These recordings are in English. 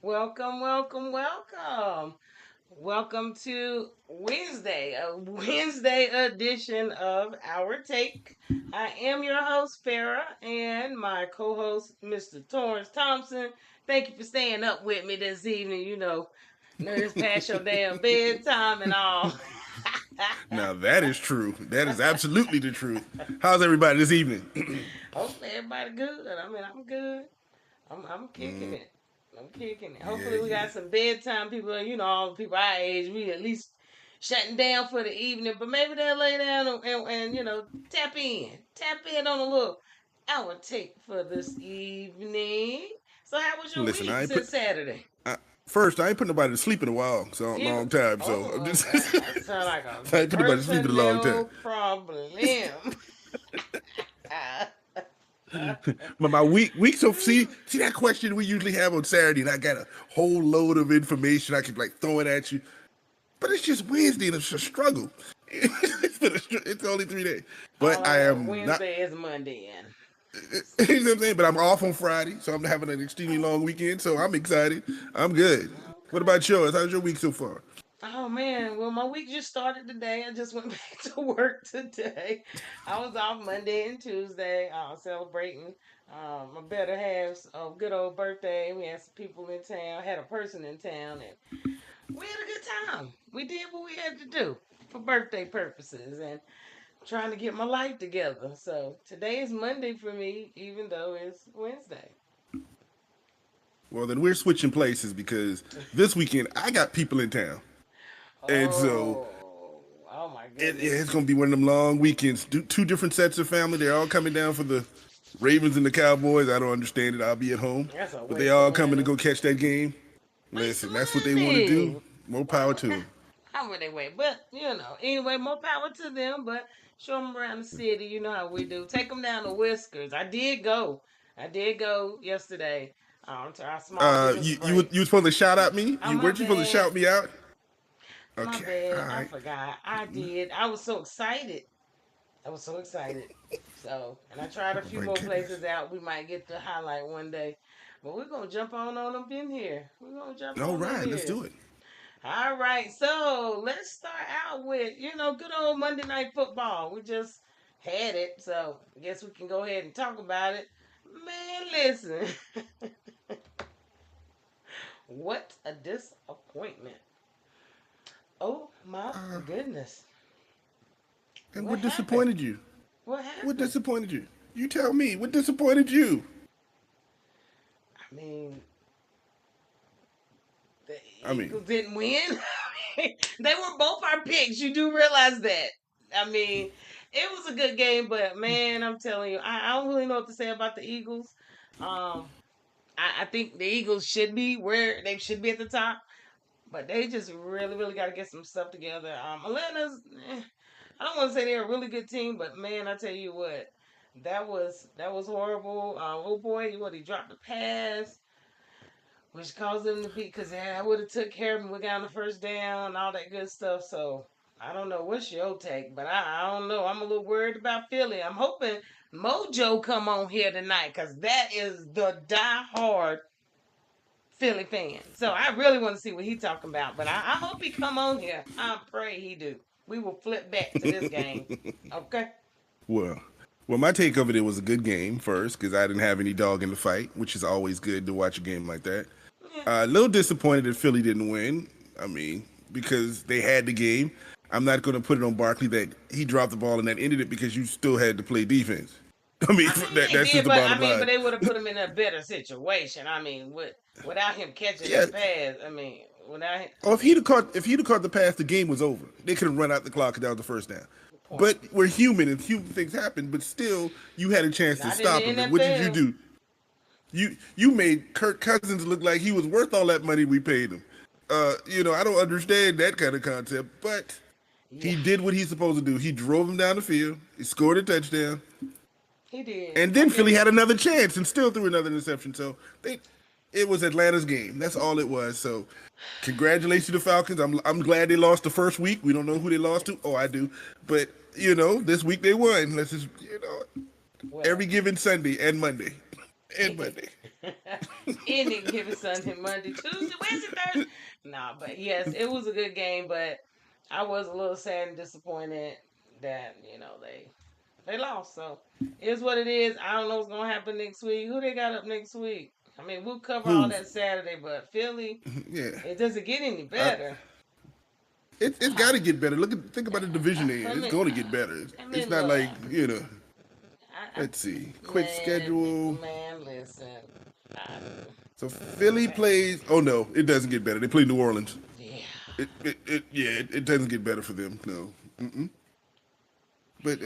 Welcome, welcome, welcome. Welcome to Wednesday, a Wednesday edition of Our Take. I am your host, Farrah, and my co host, Mr. Torrence Thompson. Thank you for staying up with me this evening. Know it's past your damn bedtime and all. Now that is true. That is absolutely the truth. How's everybody this evening? Hopefully, everybody good. I'm good. I'm kicking Mm, it. I'm kicking it. yeah, Hopefully we got yeah. some bedtime people. All the people our age, we at least shutting down for the evening. But maybe they'll lay down and tap in on a little hour take for this evening. So how was your Listen, week I ain't since put Saturday? I, first. I ain't put nobody to sleep in a while, so a You long time. So I'm oh, just that sounds like a I ain't put nobody to sleep in a long time. personnel problem. But my week. So see that question we usually have on Saturday, and I got a whole load of information I can like throw it at you. But it's just Wednesday, and it's a struggle. It's only 3 days, All but I I know, am not. Wednesday is Monday, and You know what I'm saying? But I'm off on Friday, so I'm having an extremely long weekend. So I'm excited. I'm good. What okay. about yours? How's your week so far? Oh man, well my week just started today. I just went back to work today. I was off Monday and Tuesday, celebrating my better half's good old birthday. We had some people in town, had a person in town, and we had a good time. We did what we had to do for birthday purposes and trying to get my life together. So today is Monday for me, even though it's Wednesday. Well, then we're switching places because this weekend I got people in town, and so Oh my yeah, goodness. it's gonna be one of them long weekends. Two different sets of family. They're all coming down for the Ravens and the Cowboys. I don't understand it. I'll be at home, That's a but they waste of all coming to money. go catch that game. Waste of Listen, that's what they want to do. money. More power Well, to them. how would they wait? But anyway, more power to them. But show them around the city. You know how we do. Take them down to Whiskers. I did go. I did go yesterday. To our small business You break. were supposed to shout at me. Oh You my weren't you supposed to bad. shout me out? My Okay, all bad. I right. forgot. I did. I was so excited. I was so excited. So, and I tried a Oh few my more goodness. places out. We might get the highlight one day. But we're gonna jump on them in here. We're gonna jump All on in right, let's here. do it. All right, so let's start out with good old Monday Night Football. We just had it, so I guess we can go ahead and talk about it. Man, listen, what a disappointment! Oh my Uh, goodness, and what what happened? disappointed you? What What happened? disappointed you? You tell me. What disappointed you? I mean, the I mean, Eagles didn't win. They were both our picks. You do realize that. I mean, it was a good game, but man, I'm telling you, I don't really know what to say about the Eagles. Um, I think the Eagles should be where they should be at the top, but they just really, really got to get some stuff together. Atlanta's, I don't want to say they're a really good team, but man, I tell you what, that was horrible. Oh boy, what he dropped the pass, which caused them to be because I would have took care of him. We got on the first down, all that good stuff. So I don't know what's your take, but I don't know. I'm a little worried about Philly. I'm hoping Mojo come on here tonight because that is the die-hard Philly fan. So I really want to see what he talking about. But I hope he come on here. I pray he do. We will flip back to this game. Okay. well, my take of it, it was a good game first because I didn't have any dog in the fight, which is always good to watch a game like that. Yeah. A little disappointed that Philly didn't win. I mean, because they had the game. I'm not going to put it on Barkley that he dropped the ball and that ended it because you still had to play defense. I mean, I mean they that's just did, the but bottom but line. they would have put him in a better situation. Without him catching Yeah. that pass. Without him. Oh, if he'd have caught the pass, the game was over. They could have run out the clock and that was the first down. Point. But we're human and human things happen. But still, you had a chance to Not in the stop him. And what did you NFL. do? You made Kirk Cousins look like he was worth all that money we paid him. I don't understand that kind of concept, but Yeah, he did what he's supposed to do. He drove him down the field. He scored a touchdown, he did. and I then give Philly him. had another chance and still threw another interception. So it was Atlanta's game. That's all it was. So congratulations to the Falcons. I'm glad they lost the first week. We don't know who they lost to. Oh, I do, but this week they won. Let's just Well, every given Sunday and Monday. and Monday. Any given Sunday, Monday, Tuesday, Wednesday, Thursday. Nah, but yes, it was a good game, but I was a little sad and disappointed that, they lost. So it's what it is. I don't know what's gonna happen next week. Who they got up next week? I mean, we'll cover all Who? that Saturday, but Philly, Yeah. it doesn't get any I, better. it's got to get better. Think about the division they're I in. It's mean, going to get better. I It's mean, not look, like Let's see. Quick schedule. man, listen. I, So Philly plays. Oh no, it doesn't get better. They play New Orleans. yeah. It doesn't get better for them. No. But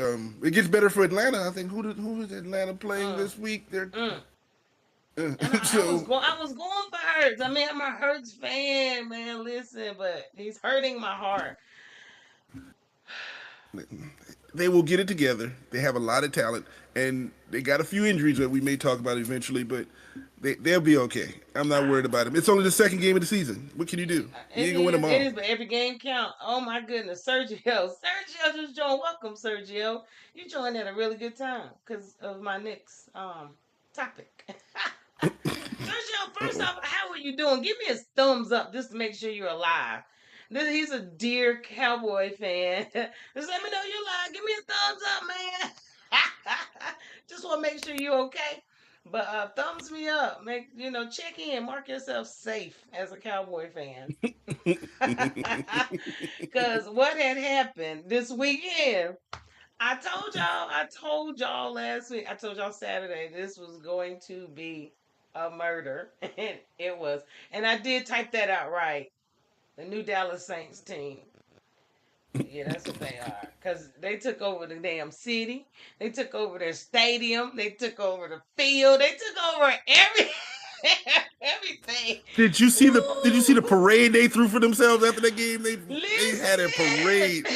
it gets better for Atlanta. I think who is Atlanta playing Mm, this week? They're mm. And so I was going for Hurts. I mean, I'm a Hurts fan, man. Listen, but he's hurting my heart. they will get it together. They have a lot of talent, and they got a few injuries that we may talk about eventually, but they'll be okay. I'm not worried about them. It's only the second game of the season. What can you do? You It ain't gonna win is, them it all. is, but every game count. Oh my goodness, Sergio just joined. Welcome, Sergio. You joined at a really good time because of my next topic. Sergio, first Uh-oh. off, how are you doing? Give me a thumbs up just to make sure you're alive. He's a dear cowboy fan. Just let me know you're alive. Give me a thumbs up, man. Just want to make sure you're okay. But thumbs me up. Check in. Mark yourself safe as a cowboy fan. Cause what had happened this weekend, I told y'all last week, I told y'all Saturday this was going to be a murder. And it was. And I did type that out right. The new Dallas Saints team. Yeah, that's what they are. Because they took over the damn city. They took over their stadium. They took over the field. They took over everything. Did you see the Woo! parade they threw for themselves after that game? They had a Listen! parade.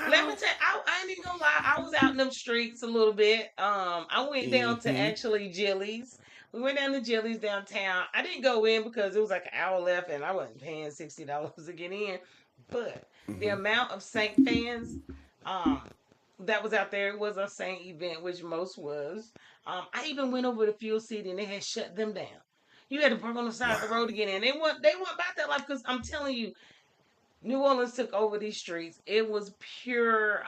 Let me Wow. tell you, I ain't even gonna lie. I was out in them streets a little bit. I went down to Mm-hmm. actually Jilly's. We went down to Jilly's downtown. I didn't go in because it was like an hour left, and I wasn't paying $60 to get in. But the amount of Saint fans, um, that was out there, it was a Saint event, which most was. I even went over to Fuel City, and they had shut them down. You had to park on the side of the road Wow. to get in. They weren't about that life because I'm telling you, New Orleans took over these streets. It was pure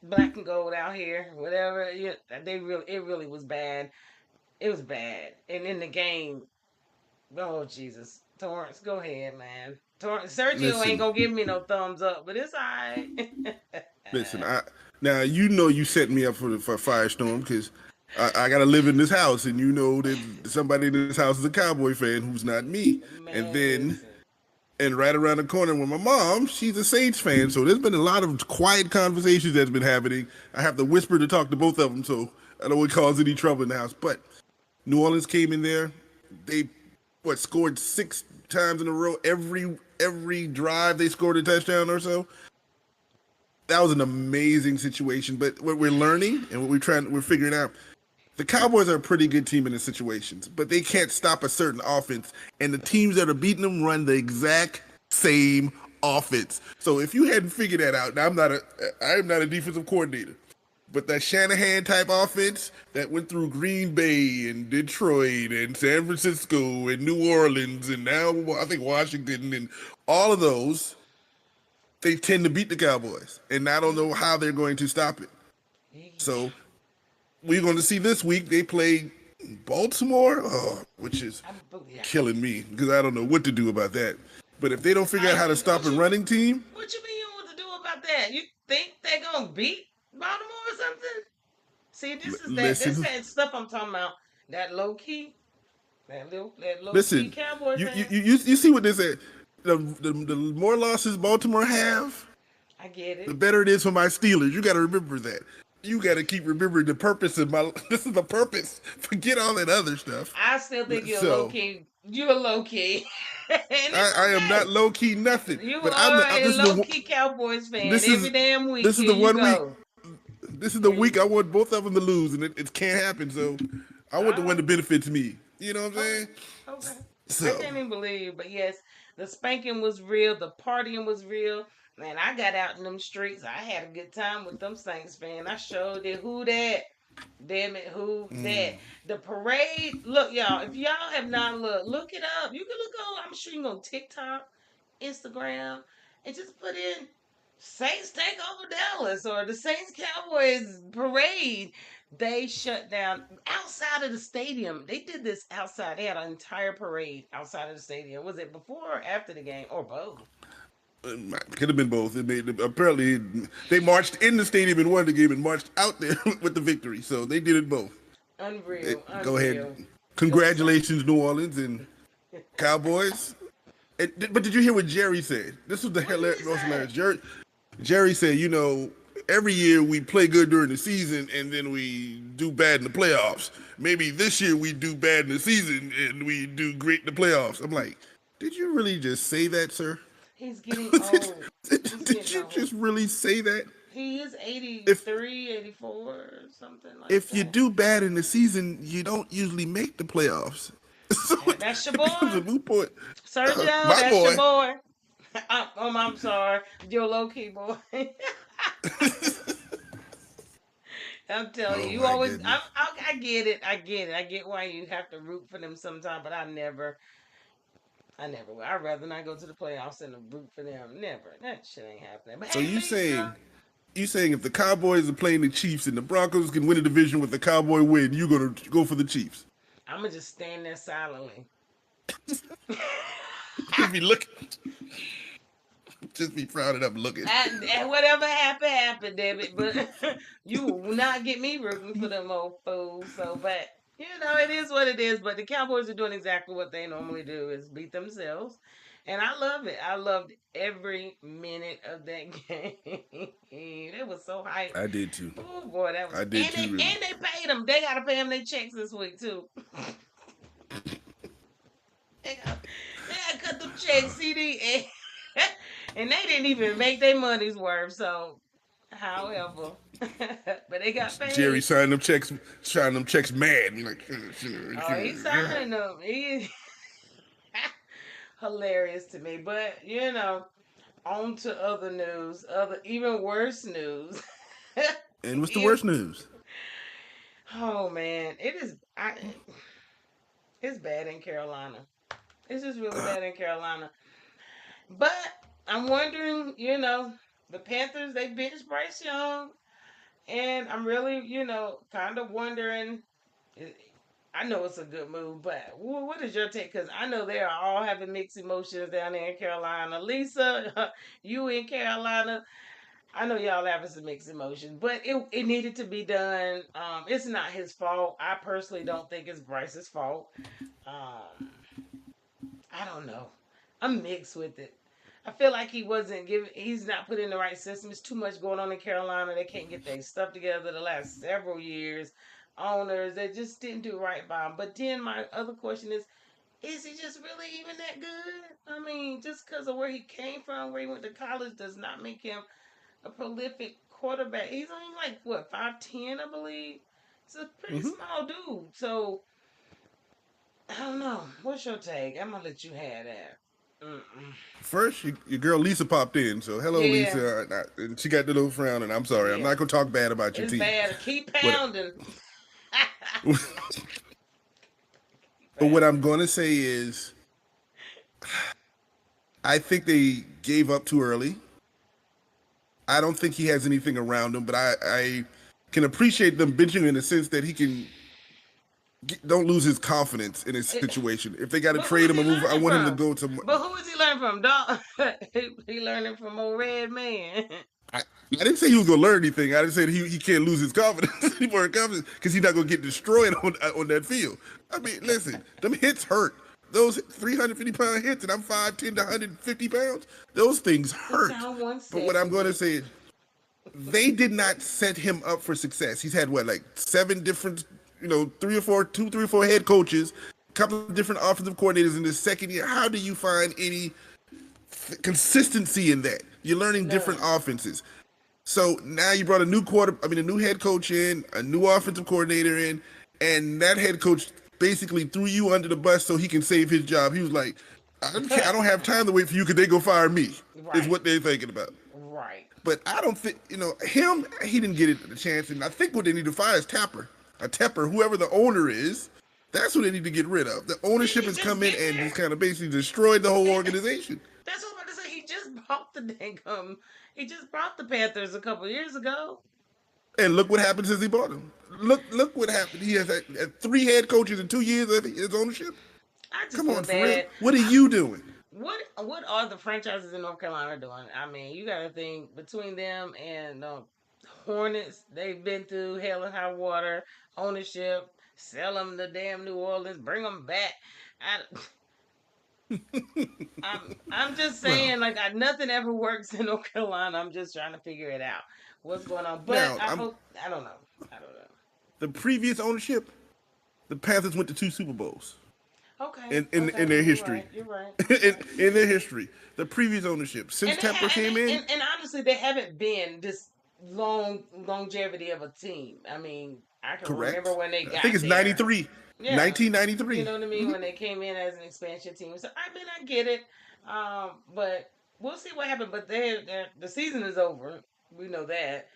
black and gold out here. Whatever. Yeah, it really was bad. It was bad. And in the game, oh Jesus. Torrence, go ahead, man. Torrence Sergio ain't Listen, gonna give me no thumbs up, but it's alright. listen. Now you know you set me up for a firestorm because I got to live in this house, and you know that somebody in this house is a Cowboy fan who's not me. And Man, then listen. and right around the corner with my mom, she's a Saints fan. So there's been a lot of quiet conversations that's been happening. I have to whisper to talk to both of them, so I don't want to cause any trouble in the house. But New Orleans came in there. They scored 6 times in a row. Every drive they scored a touchdown or so. That was an amazing situation. But what we're learning and what we're figuring out, the Cowboys are a pretty good team in the situations, but they can't stop a certain offense. And the teams that are beating them run the exact same offense. So if you hadn't figured that out, now I am not a defensive coordinator, but that Shanahan type offense that went through Green Bay and Detroit and San Francisco and New Orleans and now I think Washington and all of those, they tend to beat the Cowboys. And I don't know how they're going to stop it. So we're going to see this week they play Baltimore, which is Yeah. killing me because I don't know what to do about that. But if they don't figure out how to stop What a you running team, mean you want to do about that? You think they gonna beat Baltimore or something? See, this listen, that stuff I'm talking about. That low key, that low key listen. cowboy fan. You see what they said. The more losses Baltimore have, I get the it. better it is for my Steelers. You got to remember that. You got to keep remembering the purpose of my. This is the purpose. Forget all that other stuff. I still think you're low So key. You're low key, and it's I am not okay. low key nothing. You But are a this is low the key Cowboys fan. this Every is damn week, this is here the you one week. go. This is the Here you. week I want both of them to lose, and it can't happen. So I want the All one right. that benefits me. You know what I'm Okay. saying? Okay. I So can't even believe, but yes, the spanking was real. The partying was real. Man, I got out in them streets. I had a good time with them Saints fan. I showed it. Who that? Damn it, who that? Mm. The parade. Look, y'all. If y'all have not look it up. You can look on. I'm sure you can go on TikTok, Instagram, and just put in Saints take over Dallas or the Saints Cowboys parade. They shut down outside of the stadium. They did this outside. They had an entire parade outside of the stadium. Was it before or after the game or both? Could have been both. Apparently, they marched in the stadium and won the game and marched out there with the victory. So they did it both. Unreal, Go ahead. unreal. It was so. Congratulations, New Orleans and Cowboys. But did you hear what Jerry said? This was the What did he most hilarious. say? Jerry said, every year we play good during the season and then we do bad in the playoffs. Maybe this year we do bad in the season and we do great in the playoffs. I'm like, did you really just say that, sir? He's getting old. He's Did getting you old. just really say that? He is If 83, 84, something like if you that. do bad in the season, you don't usually make the playoffs. So That's your it becomes a boy. moot point. Sergio, My that's your boy. boy. I'm sorry. Your low key boy. I'm telling you, Oh you my always. goodness. I get it. I get it. I get why you have to root for them sometime, but I never will. I'd rather not go to the playoffs than to root for them. Never. That shit ain't happening. But So hey, Lisa, you saying if the Cowboys are playing the Chiefs and the Broncos can win a division with the Cowboy win, you're gonna go for the Chiefs? I'm gonna just stand there silently. Just be looking, just be frowning up looking. And whatever happened, happened, damn it. But you will not get me rooting for them old fools. So, but it is what it is. But the Cowboys are doing exactly what they normally do: is beat themselves, and I love it. I loved every minute of that game. It was so hype. I did too. Oh boy, that was I did too. Really. and they paid them. They gotta pay them their checks this week too. They gotta cut them checks, CD, and they didn't even make their money's worth. So, however, but they got Jerry paid. signing them checks mad. You're like, Oh, he's signing them. He hilarious to me. But on to other news, other even worse news. and what's the If- worst news? oh man, it is. It's bad in Carolina. It's just really bad in Carolina. But I'm wondering, the Panthers they benched Bryce Young, and I'm really, kind of wondering. eh, I know it's a good move, but what is your take? Because I know they are all having mixed emotions down there in Carolina. Lisa, you in Carolina, I know y'all having some mixed emotions, but it needed to be done. It's not his fault. I personally don't think it's Bryce's fault. Um, I don't know. I'm mixed with it. I feel like he's not put in the right system. It's too much going on in Carolina. They can't get their stuff together the last several years. Owners, they just didn't do right by him. But then my other question is he just really even that good? I mean, just because of where he came from, where he went to college, does not make him a prolific quarterback. He's only like, what, 5'10", I believe? He's a pretty Hmm. small dude. So, I don't know. What's your take? I'm going to let you have that. Mm-mm. First, your girl Lisa popped in, so hello, Yeah, Lisa. And she got the little frown, and I'm sorry. I'm yeah. not gonna talk bad about your It's team, bad. Keep but pounding. but what Bad. I'm gonna say is, I think they gave up too early. I don't think he has anything around him, but I can appreciate them benching him in the sense that he can don't lose his confidence in his Eh, situation. If they got to But who trade is him he or move, I learning want him to from? go to. But who is he learning from? Dog. He learning from old red man. I didn't say he was gonna learn anything. I didn't say that he can't lose his confidence anymore, confidence because he's not gonna get destroyed on that field. I mean, listen, them hits hurt. Those 350-pound hits, and I'm 5'10" to 150 pounds. Those things Sit hurt. down one But what I'm second. gonna say is, they did not set him up for success. He's had what, like 7 different, 3 or 4 head coaches, a couple of different offensive coordinators in his second year. How do you find any consistency in that? You're learning different None. offenses. So now you brought a new head coach in, a new offensive coordinator in, and that head coach basically threw you under the bus so he can save his job. He was like, I don't have time to wait for you because they go fire me, is Right. what they're thinking about. Right. But I don't think him. He didn't get it the chance, and I think what they need to fire is Tapper, Tepper, whoever the owner is. That's what they need to get rid of. The Didn't ownership he has just come in get and there? just kind of basically destroyed the whole organization. That's what I was about to say. He just bought the dang he just brought the Panthers a couple years ago. And look what happened since he bought them. Look what happened. He has had 3 head coaches in 2 years of his ownership. I just Come feel on, for real. bad. What are you doing? What are the franchises in North Carolina doing? I mean, you got to think between them and Hornets, they've been through hell and high water, ownership, sell them to damn New Orleans, bring them back. I, I'm just Well, saying, like, nothing ever works in North Carolina. I'm just trying to figure it out, what's going on. But now I I'm hope I don't know. I don't know. the previous ownership. The Panthers went to 2 Super Bowls Okay, in okay, their you're history. right. You're right. You're in, right. in their history, the previous ownership since And they Tepper ha- came in, and honestly, they haven't been this longevity of a team. I mean, I can remember correct. when they I think got it's there. 93, Yeah, you 1993. know what I mean, when they came in as an expansion team. So I mean, I get it. But we'll see what happens. But the season is over. We know that.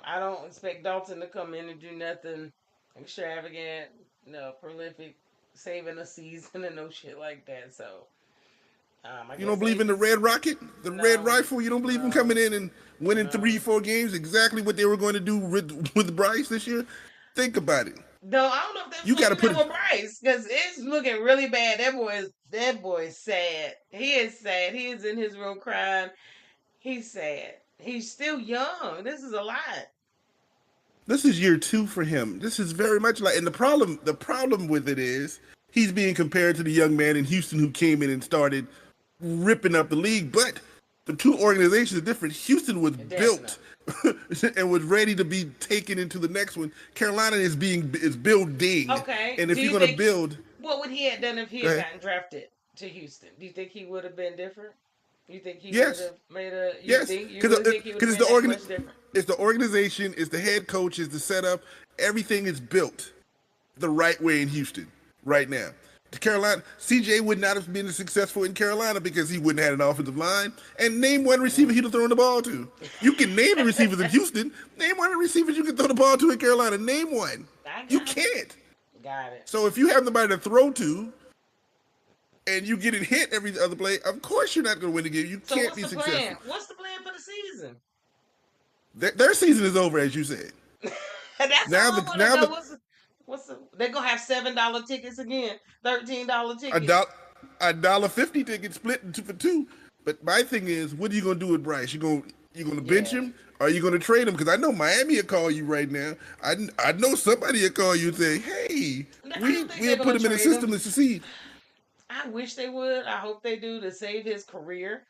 I don't expect Dalton to come in and do nothing extravagant, prolific, saving a season and no shit like that. So I You guess don't believe they in the Red Rocket, the Red no, Rifle? You don't believe in no, coming in and winning three, no. 4 games? Exactly what they were going to do with Bryce this year. Think about it. No, I don't know if they was You gonna got to do put that it. with Bryce because it's looking really bad. That boy is sad. He is sad. He is in his room crying. He's sad. He's still young. This is a lot. This is year 2 for him. This is very much like, and the problem with it is he's being compared to the young man in Houston who came in and started ripping up the league. But the two organizations are different. Houston was built Definitely. and was ready to be taken into the next one. Carolina is building, Okay. and Do if you're you gonna think build, what would he have done if he go had ahead. gotten drafted to Houston? Do you think he would have been different? You think he would Yes, have made a? You yes, think you because really think he would have it's been the that much different? it's the organization, it's the head coach, it's the setup. Everything is built the right way in Houston right now. The Carolina CJ would not have been successful in Carolina because he wouldn't have had an offensive line. And name one receiver Mm. he'd have thrown the ball to. You can name the receivers in Houston. Name one of the receivers you can throw the ball to in Carolina. Name one. I You got it. can't. Got it. So if you have nobody to throw to and you get it hit every other play, of course you're not going to win the game. You So can't what's be the successful. plan? What's the plan for the season? Their season is over, as you said. That's Now all I the want to now know. the What's they're gonna have $7 tickets again, $13 a tickets. dollar $1.50 ticket split into for two. But my thing is, what are you gonna do with Bryce? You gonna bench Yeah, him? Or are you gonna trade him? Because I know Miami will call you right now. I know somebody will call you and say, hey, I we don't think they're we'll put gonna him in the trade him. system to succeed. I wish they would. I hope they do to save his career.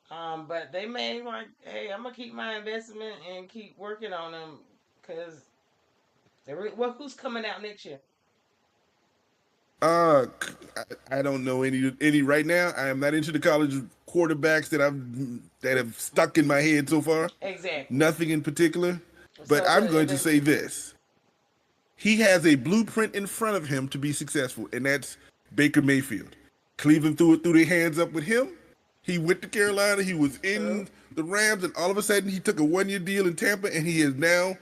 But they may like, hey, I'm gonna keep my investment and keep working on him because well, who's coming out next year? Uh, I don't know any right now. I am not into the college quarterbacks that have stuck in my head so far. Exactly. Nothing in particular. But So, I'm but going and to then say this: he has a blueprint in front of him to be successful, and that's Baker Mayfield. Cleveland threw their hands up with him. He went to Carolina. He was true. in the Rams, and all of a sudden, he took a 1 year deal in Tampa, and he has now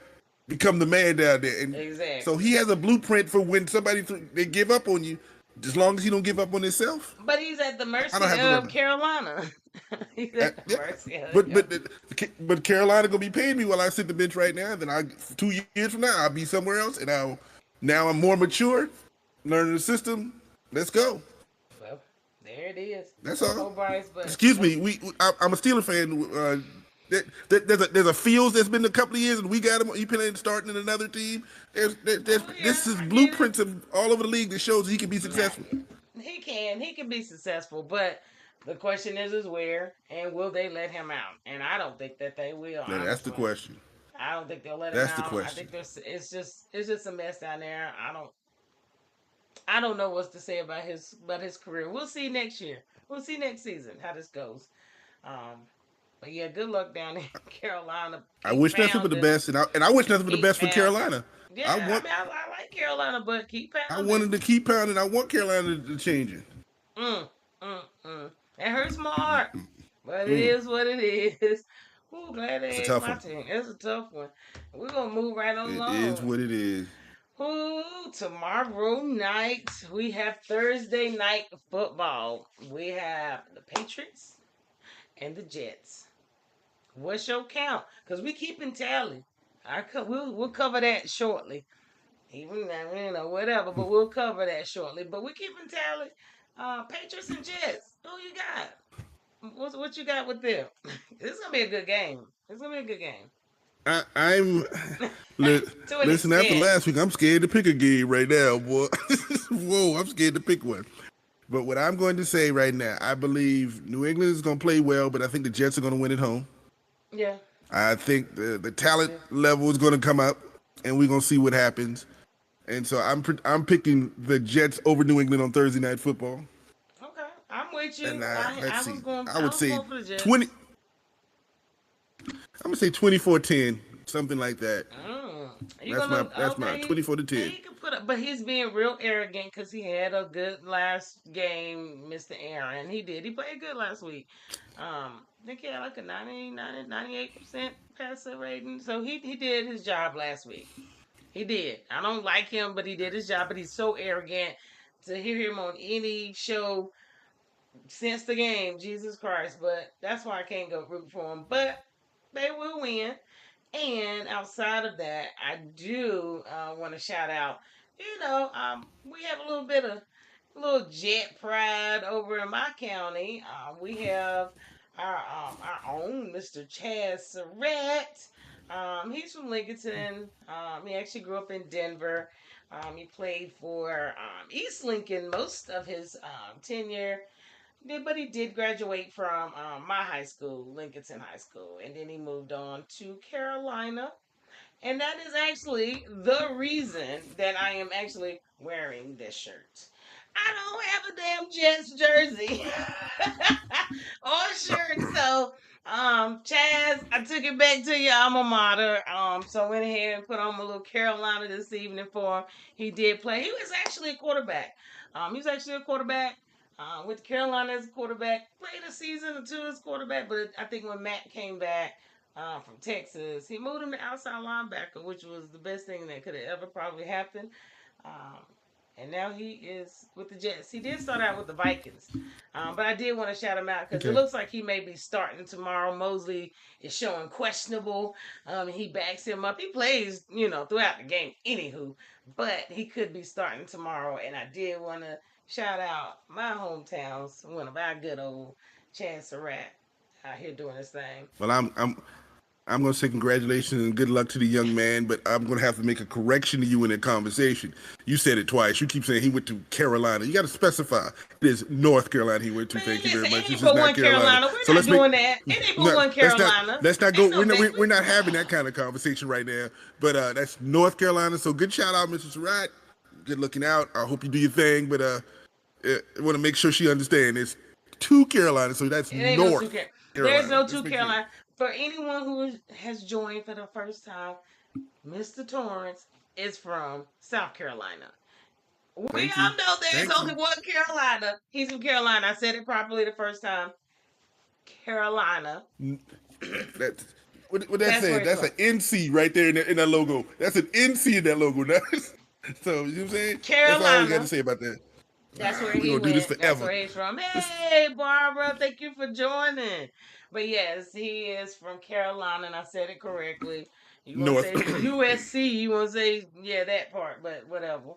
become the man down there. And so Exactly. he has a blueprint for when they give up on you. As long as he don't give up on himself, But he's at the I don't mercy have to worry of about. Carolina. He's at the Yeah, mercy of but him. but Carolina gonna be paying me while I sit the bench right now. Then 2 years from now I'll be somewhere else, and now I'm more mature, learning the system. Let's go. Well, there it is. That's Don't all. know Bryce, but Excuse me. I'm a Steeler fan. There's a Fields that's been a couple of years, and we got him. He playing starting in another team. oh yeah, This is I get it. blueprints of all over the league that shows he can be Nah, successful. he can be successful, but the question is where and will they let him out? And I don't think that they will. Now that's the Honestly, question. I don't think they'll let him That's the out. I question. think it's just a mess down there. I don't know what to say about his career. We'll see next year. We'll see next season how this goes. Um, but yeah, good luck down in Carolina. I Keep wish nothing but the pounding. best, and I wish nothing but the Keep best for pounding. Carolina. I Yeah, I want mean, I like Carolina, but keep I pounding. wanted to keep pounding. I want Carolina to change it. Mm, mm, mm. It hurts my heart, but it Mm. is what it is. Ooh, glad It's a they ain't tough my one. team. It's a tough one. We're gonna move right on It is along. what it is. Ooh, tomorrow night we have Thursday night football. We have the Patriots and the Jets. What's your count? Because we keeping tally. We'll cover that shortly. Even whatever, but we'll cover that shortly. But we're keeping tally. Patriots and Jets. Who you got? What you got with them? This is gonna be a good game. It's gonna be a good game. I'm li- To an listen. After extent. last week, I'm scared to pick a game right now, boy. Whoa, I'm scared to pick one. But what I'm going to say right now, I believe New England is going to play well, but I think the Jets are going to win at home. Yeah. I think the talent Yeah. level is going to come up, and we're going to see what happens. And so I'm picking the Jets over New England on Thursday Night Football. Okay. I'm with And you. let's see, I was going for the Jets. 20. I'm gonna say 24-10, something like that. Mm. You That's gonna my okay? 24 to He 10. he can put up, but he's being real arrogant because he had a good last game, Mr. Aaron. He did. He played good last week. I think he had like a 98% passer rating. So he did his job last week. He did. I don't like him, but he did his job. But he's so arrogant to hear him on any show since the game. Jesus Christ! But that's why I can't go root for him. But they will win. And outside of that, I do want to shout out. We have a little jet pride over in my county. We have our own Mr. Chaz Surratt. He's from Lincoln. He actually grew up in Denver. He played for East Lincoln most of his tenure. But he did graduate from my high school, Lincoln High School, and then he moved on to Carolina. And that is actually the reason that I am actually wearing this shirt. I don't have a damn Jets jersey or shirt, so Chaz, I took it back to your alma mater. So I went ahead and put on my little Carolina this evening for him. He did play. He was actually a quarterback. He was actually a quarterback. With Carolina as a quarterback, played a season or two as quarterback, but I think when Matt came back, from Texas. He moved him to outside linebacker, which was the best thing that could have ever probably happened. Um, and now he is with the Jets. He did start out with the Vikings, but I did want to shout him out because it Okay. looks like he may be starting tomorrow. Mosley is showing questionable. He backs him up. He plays, throughout the game, anywho, but he could be starting tomorrow. And I did want to shout out my hometowns, one of our good old Chance Surratt out here doing his thing. Well, I'm going to say congratulations and good luck to the young man, but I'm going to have to make a correction to you in that conversation. You said it twice. You keep saying he went to Carolina. You got to specify. It is North Carolina he went to. Man, Thank you very listen, much. it ain't This is but not one Carolina. Carolina. So We're not let's make doing that. It ain't but no. one Carolina. Let's not go. Ain't no big. We're not having that kind of conversation right now. But that's North Carolina. So good shout out, Mr. Surratt. Good looking out. I hope you do your thing. But I want to make sure she understands it's two Carolina. So that's It ain't no two North Carolina. There's Carolina. no Let's two make sure. Carolina. For anyone who has joined for the first time, Mr. Torrence is from South Carolina. We Thank you. all know there's Thank only you. one Carolina. He's from Carolina. I said it properly the first time. Carolina. That what that That's where said? he's That's from. an NC right there in that logo. That's an NC in that logo. So you know what I'm saying? That's all we got to Carolina. say about that. That's where We're he gonna do this went. That's forever. where he's from. This, Hey, Barbara, thank you for joining. But yes, he is from Carolina, and I said it correctly. You want to North. say USC? You want to say that part? But whatever.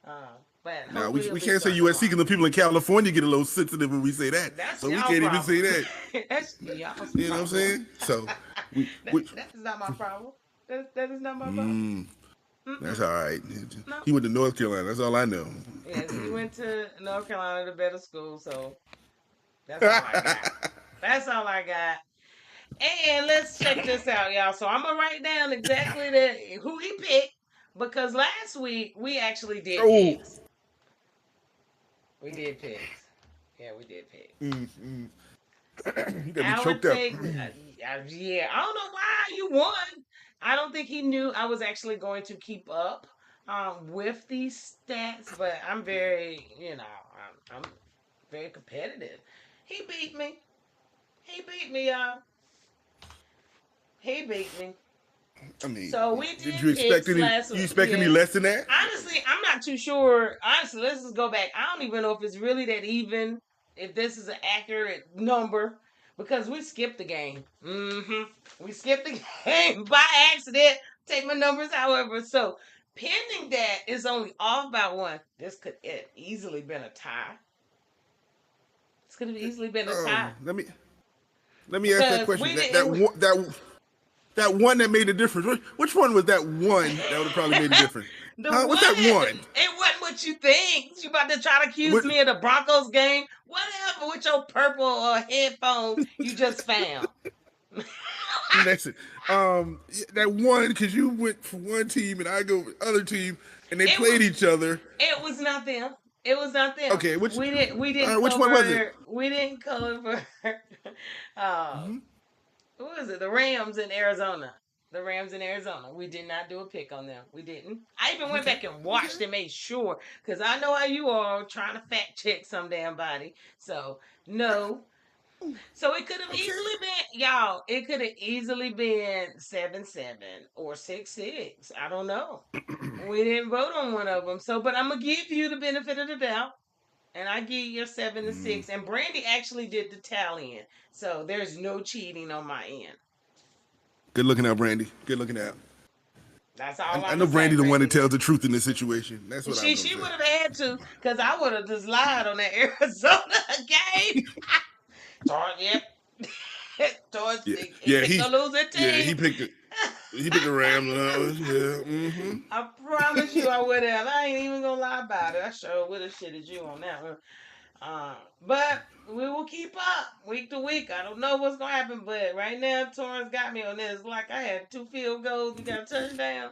Uh, but Now hopefully he'll we be can't say starting USC tomorrow. because the people in California get a little sensitive when we say that. That's So we y'all can't even say problem. that. That's y'all's You know what I'm problem. saying? So we, that we that is not my problem. That is not my problem. mm, that's Mm-mm. all right. No. He went to North Carolina. That's all I know. Yes, he went to North Carolina, the better school. So that's all I got. That's all I got. And let's check this out, y'all. So I'm gonna write down exactly who he picked because last week we actually did Oh, picks. We did picks. Yeah, we did picks. you got me Our choked up. take, yeah, I don't know why you won. I don't think he knew I was actually going to keep up with these stats, but I'm very, I'm very competitive. He beat me. He beat me, y'all. He beat me. I mean, So we did did you expect picks any? last You week. expect any Yeah. less than that? Honestly, I'm not too sure. Honestly, let's just go back. I don't even know if it's really that even, if this is an accurate number, because we skipped the game. We skipped the game by accident. Take my numbers, however. So, pending that is only off by one. This could have easily been a tie. This could have easily been a tie Let me ask that because question. we That that didn't. one that one that made the difference. Which one was that one that would have probably made a difference? The Huh? What's that one, one? it wasn't what you think. You about to try to accuse What? me of the Broncos game? What happened with your purple headphones you just found? Listen, that one because you went for one team and I go with the other team and they It played was, each other. it was not them. It was not them. Okay, We didn't which one was it? cover. We didn't cover. uh, Who is it? The Rams in Arizona. The Rams in Arizona. We did not do a pick on them. We didn't. I even went Okay, back and okay. watched and made sure because I know how you are trying to fact check some damn body. So no. So it could have Okay. easily been y'all. It could have easily been 7-7 or 6-6. I don't know. We didn't vote on one of them. So, but I'm gonna give you the benefit of the doubt. And I give you 7-6. And Brandy actually did the tallying. So there's no cheating on my end. Good looking out, Brandy. Good looking out. That's all I I'm know gonna say, Brandy the one that Brandy. tells the truth in this situation. That's what I'm gonna She say. would have had to, cause I would have just lied on that Arizona game. Torrence, yep. Torrence, Yeah, he yeah, picked a losing he team. picked it. He picked the Rams and all this. Yeah, I promise you, I would have. I ain't even gonna lie about it. I sure would have shitted you on that one. But we will keep up week to week. I don't know what's gonna happen, but right now Torrance got me on this. Like I had 2 field goals, we got a touchdown.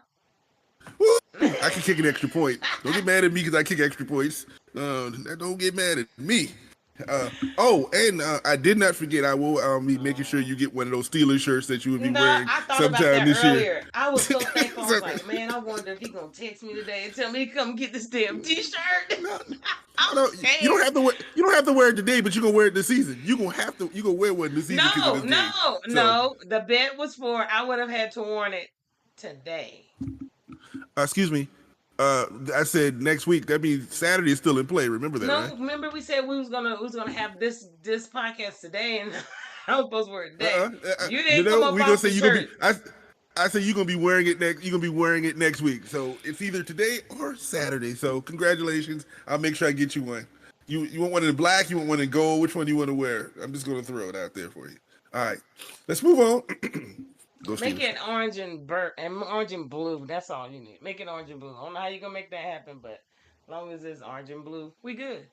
Woo! I can kick an extra point. Don't get mad at me because I kick extra points. Don't get mad at me. And I did not forget. I will be making sure you get one of those Steelers shirts that you would be No, wearing I thought about sometime that this year. earlier. I was so thankful. I was So- like, man, I wonder if he gonna text me today and tell me to come get this damn T-shirt. no, I'm no, you don't scared. have to wear. You don't have to wear it today, but you're gonna wear it this season. You gonna have to. You gonna wear one this season because of No, this game. no, So, no. The bet was for I would have had to warn it today. excuse me. I said next week. That means Saturday is still in play. Remember that, No, right? remember we said we was gonna have this podcast today, and I was supposed to wear it today. You didn't come No, up we gonna off say the you gonna be. shirt. I say you're gonna be wearing it next. You're gonna be wearing it next week. So it's either today or Saturday. So congratulations. I'll make sure I get you one. You want one in black? You want one in gold? Which one do you want to wear? I'm just gonna throw it out there for you. All right, let's move on. Go Make Steelers. it orange and blue. That's all you need. Make it orange and blue. I don't know how you gonna make that happen, but as long as it's orange and blue, we good.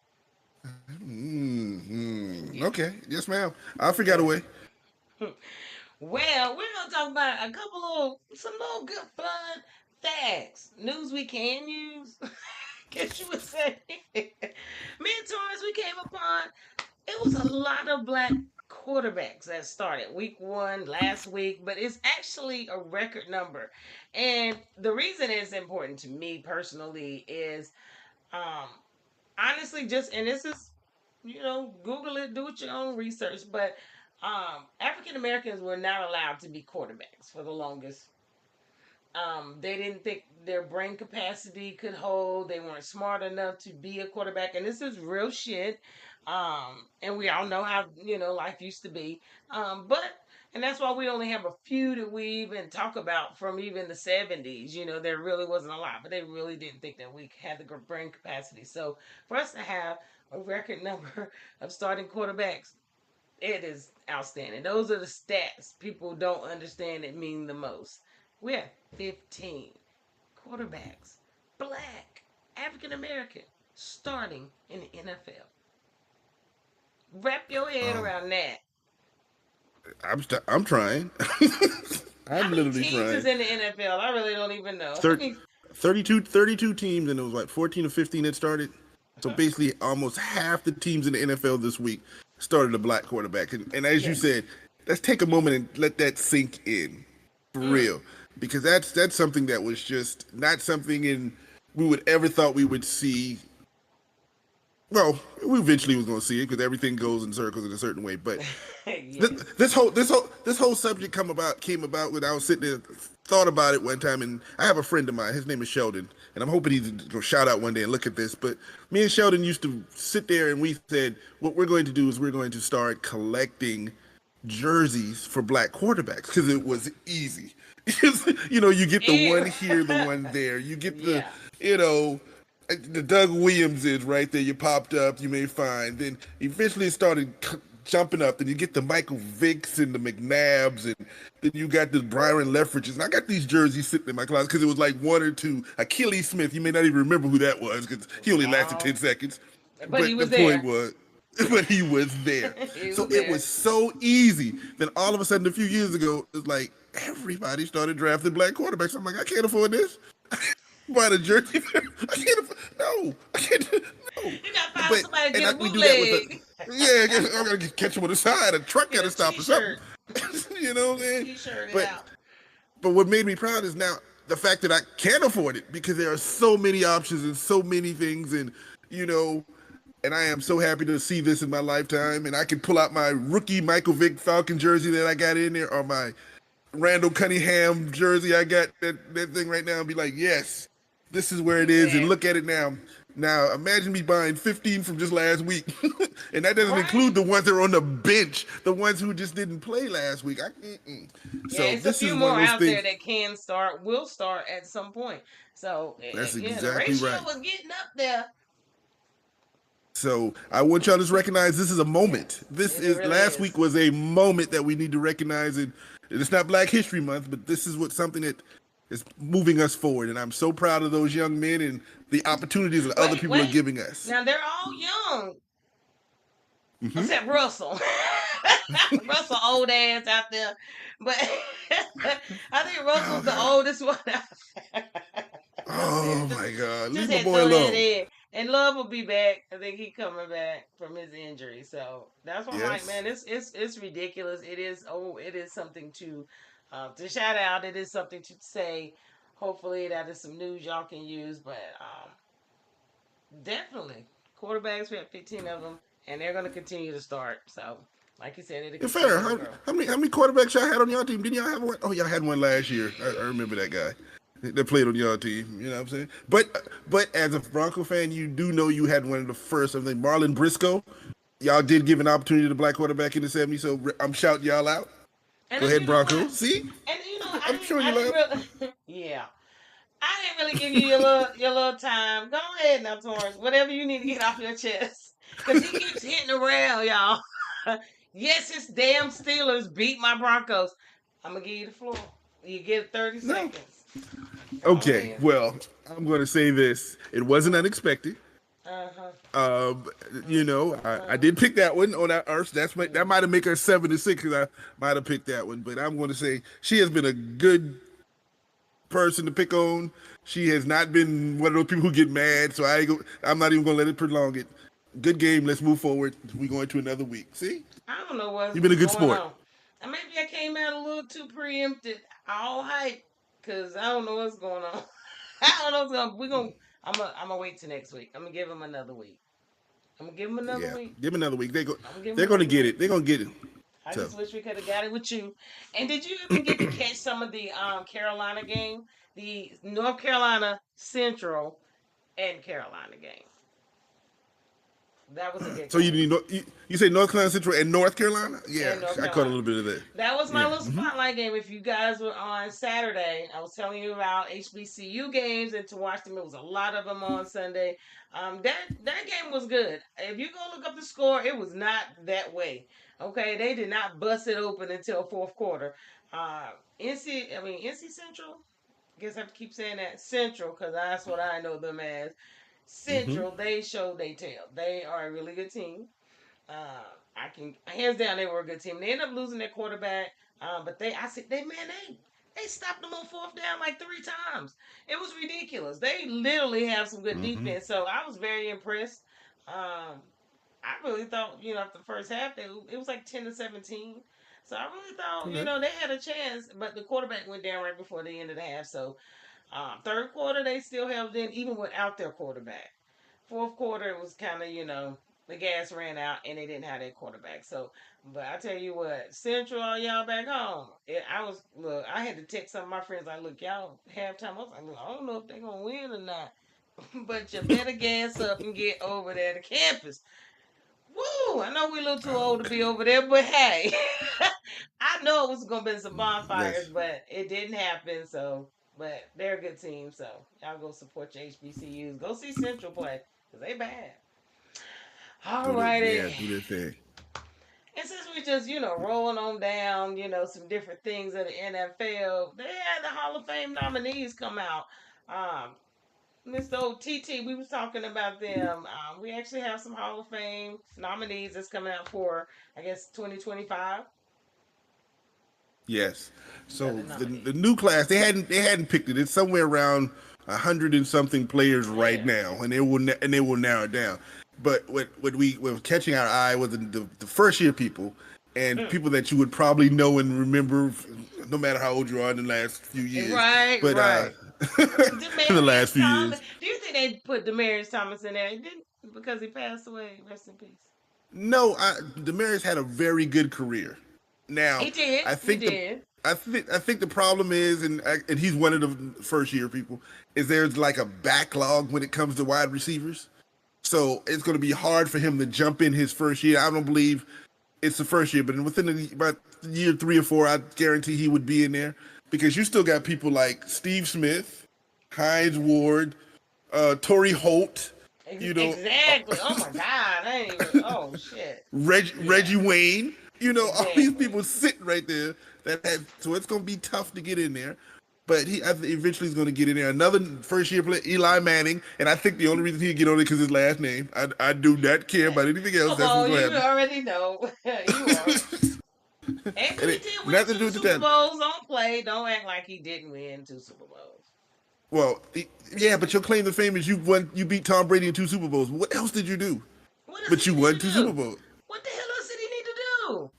Yeah, Okay. Yes, ma'am. I'll figure out a yeah. way. Well, we're gonna talk about some little good fun facts, news we can use. Guess you would say. Me and Torrance, we came upon. It was a lot of black quarterbacks that started week 1 last week, but it's actually a record number. And the reason it's important to me personally is um honestly just, and this is, Google it, do your own research, but African Americans were not allowed to be quarterbacks for the longest. They didn't think their brain capacity could hold. They weren't smart enough to be a quarterback, and this is real shit. And we all know how life used to be. But and that's why we only have a few that we even talk about from even the 70s. There really wasn't a lot, but they really didn't think that we had the brain capacity. So for us to have a record number of starting quarterbacks, it is outstanding. Those are the stats people don't understand that mean the most. We have 15 quarterbacks, black, African American, starting in the NFL. Wrap your head Um, around that. I'm trying. How I'm many literally teams is trying. in the NFL? I really don't even know. Thir- 32 teams, and it was like 14 or 15 that started. So basically, almost half the teams in the NFL this week started a black quarterback. And as you Yes. said, let's take a moment and let that sink in for Mm. real, because that's something that was just not something we would ever thought we would see well, we eventually was going to see it because everything goes in circles in a certain way. But this, Yes. this whole subject came about when I was sitting there, thought about it one time, and I have a friend of mine. His name is Sheldon, and I'm hoping he's going to shout out one day and look at this. But me and Sheldon used to sit there and we said, what we're going to do is we're going to start collecting jerseys for black quarterbacks because it was easy. You get the Ew. one here, the one there. You get the, Yeah. you know, the Doug Williams is right there. You popped up, you may find. Then eventually it started jumping up. Then you get the Michael Vicks and the McNabbs, and then you got the Byron Lefridges. And I got these jerseys sitting in my closet because it was like one or two. Achilles Smith, you may not even remember who that was because he only lasted 10 No. seconds. But he But the was point there. was, but he was there. He So was it there. was so easy. Then all of a sudden, a few years ago, it's like everybody started drafting black quarterbacks. I'm like, I can't afford this. Buy the jersey. I can't. No, I can't. No. You gotta find But somebody to and get a we do that with the. bootleg. Yeah, I gotta catch him on the side. A truck Get gotta a stop or something. t-shirt. You know what I'm saying? T-shirt it But out. but what made me proud is now the fact that I can afford it because there are so many options and so many things, and you know, and I am so happy to see this in my lifetime. And I can pull out my rookie Michael Vick Falcon jersey that I got in there, or my Randall Cunningham jersey I got that thing right now, and be like, yes, this is where it is, and Yeah. look at it now. Now imagine me buying 15 from just last week, and that doesn't Right. include the ones that are on the bench, the ones who just didn't play last week. Yeah, So it's a this few is one of more those out there things. that can start, will start at some point. So That's yeah, the exactly ratio right. was getting up there. So I want y'all to recognize this is a Yeah, moment. This it is really last is. week was a moment that we need to recognize, and it's not Black History Month, but this is what something that is moving us forward. And I'm so proud of those young men and the opportunities that other Wait, people are wait. giving us. Now they're all young, Hmm. except Russell. Russell old ass out there, but I think Oh Russell's the God. oldest one. Just Oh said, my God. just Leave my had to boy throw that alone. in. And Love will be back. I think he coming back from his injury. So that's why I'm like, Yes. man, it's ridiculous. It is it is something to shout out. It is something to say. Hopefully that is some news y'all can use. But definitely quarterbacks. We have 15 of them, and they're gonna continue to start. So like you said, it'll Yeah, fair. continue to How, grow. how many quarterbacks y'all had on y'all team? Didn't y'all have one? Oh, y'all had one last year. I remember that guy that played on y'all team. You know what I'm saying? But as a Bronco fan, you do know you had one of the first. I think Marlon Briscoe. Y'all did give an opportunity to black quarterback in the '70s, so I'm shouting y'all out. And Go ahead, you know what? Broncos. See, And I'm showing you I didn't love. really, yeah, I didn't really give you your little time. Go ahead now, Torrence. Whatever you need to get off your chest, because he keeps hitting around, y'all. Yes, his damn Steelers beat my Broncos. I'm gonna give you the floor. You get 30 No. seconds. Go Okay. ahead. Well, I'm going to say this. It wasn't unexpected. Uh huh. Um, I Uh did pick that one on that Earth. That huh. might have make her 7-6 because I might have picked that one. But I'm going to say she has been a good person to pick on. She has not been one of those people who get mad. So I'm not even going to let it prolong it. Good game. Let's move forward. We're going to another week. See, I don't know what's you've been a good going sport. on. And maybe I came out a little too preempted, all hype, because I don't know what's going on. I don't know what's going. We're gonna. I'm gonna wait till next week. I'm gonna give him another week. I'm gonna give him another Yeah, week. give them another week. I'm gonna give him They're going to another get week. it. They're going to get it. I So just wish we could have got it with you. And did you even get to catch some of the Carolina game, the North Carolina Central and Carolina game? That was a good So you game. need you say North Carolina Central and North Carolina? Yeah, And North I caught a Carolina. little bit of that. That was my Yeah. little spotlight game. If you guys were on Saturday, I was telling you about HBCU games and to watch them. It was a lot of them on Sunday. That game was good. If you go look up the score, it was not that way. Okay, they did not bust it open until fourth quarter. Uh, NC Central. I guess I have to keep saying that Central because that's what I know them as. Hmm. Central. They showed they tail. They are a really good team. I can hands down they were a good team. They ended up losing their quarterback, but I said they stopped them on fourth down like three times. It was ridiculous. They literally have some good Hmm. defense, so I was very impressed. Um, I really thought after the first half it was like 10-17. So I really thought Okay. they had a chance, but the quarterback went down right before the end of the half. So third quarter they still held in even without their quarterback. fourth quarter it was kind of the gas ran out and they didn't have that quarterback. So, but I tell you what, Central, all y'all back home. I was look. I had to text some of my friends. Like, look, y'all halftime. I was like, look, I don't know if they're gonna win or not, but you better gas up and get over there to campus. Woo! I know we're a little too old to be over there, but hey, I know it was gonna be some bonfires, Yes. but it didn't happen. So, but they're a good team, so y'all go support your HBCUs. Go see Central play because they bad. All righty. Do their thing. And since we just, rolling on down, some different things of the NFL, they had the Hall of Fame nominees come out. Um, Mr. OTT, we was talking about them. We actually have some Hall of Fame nominees that's coming out for, I guess, 2025. Yes. These are So the the nominees. new class they hadn't picked it. It's somewhere around 100 and something players right Yeah. now, and they will narrow it down. But what we were catching our eye was the first year people and Mm. people that you would probably know and remember, no matter how old you are in the last few years. Right, But right. in the last Demarius few Thomas. years, Do you think they put Demarius Thomas in there? He didn't because he passed away. Rest in peace. no, Demarius had a very good career. Now, He did. I He think the did. I think the problem is, and he's one of the first year people, is there's like a backlog when it comes to wide receivers. So it's going to be hard for him to jump in his first year. I don't believe it's the first year, but about year 3 or 4, I guarantee he would be in there because you still got people like Steve Smith, Hines Ward, Torrey Holt, you know, Exactly. Oh my God. I ain't even. Oh shit. Yeah. Reggie Wayne, all these Exactly. people sitting right there so it's going to be tough to get in there. But I think eventually he's going to get in there. Another first year player, Eli Manning, and I think the only reason he'd get on it because his last name. I do not care about anything else. Come That's what's on, going you to already know. You are. happen. And And he did win nothing to do two with the Super talent. Bowls. Don't play. Don't act like he didn't win two Super Bowls. Well, yeah, but your claim to fame is you beat Tom Brady in 2 Super Bowls. What else did you do? What else But did you he need won to two Super do? Bowls. What the hell else did he need to do?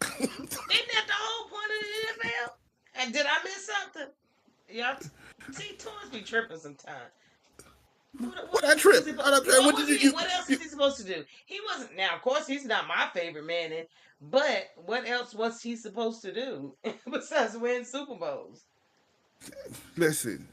Isn't that the whole point of the NFL? And did I miss something? Y'all see, Torrence be tripping sometimes. What What I else was trip? he? What did you, What else you was he supposed to do? He wasn't. Now, of course, he's not my favorite man, but what else was he supposed to do besides win Super Bowls? listen?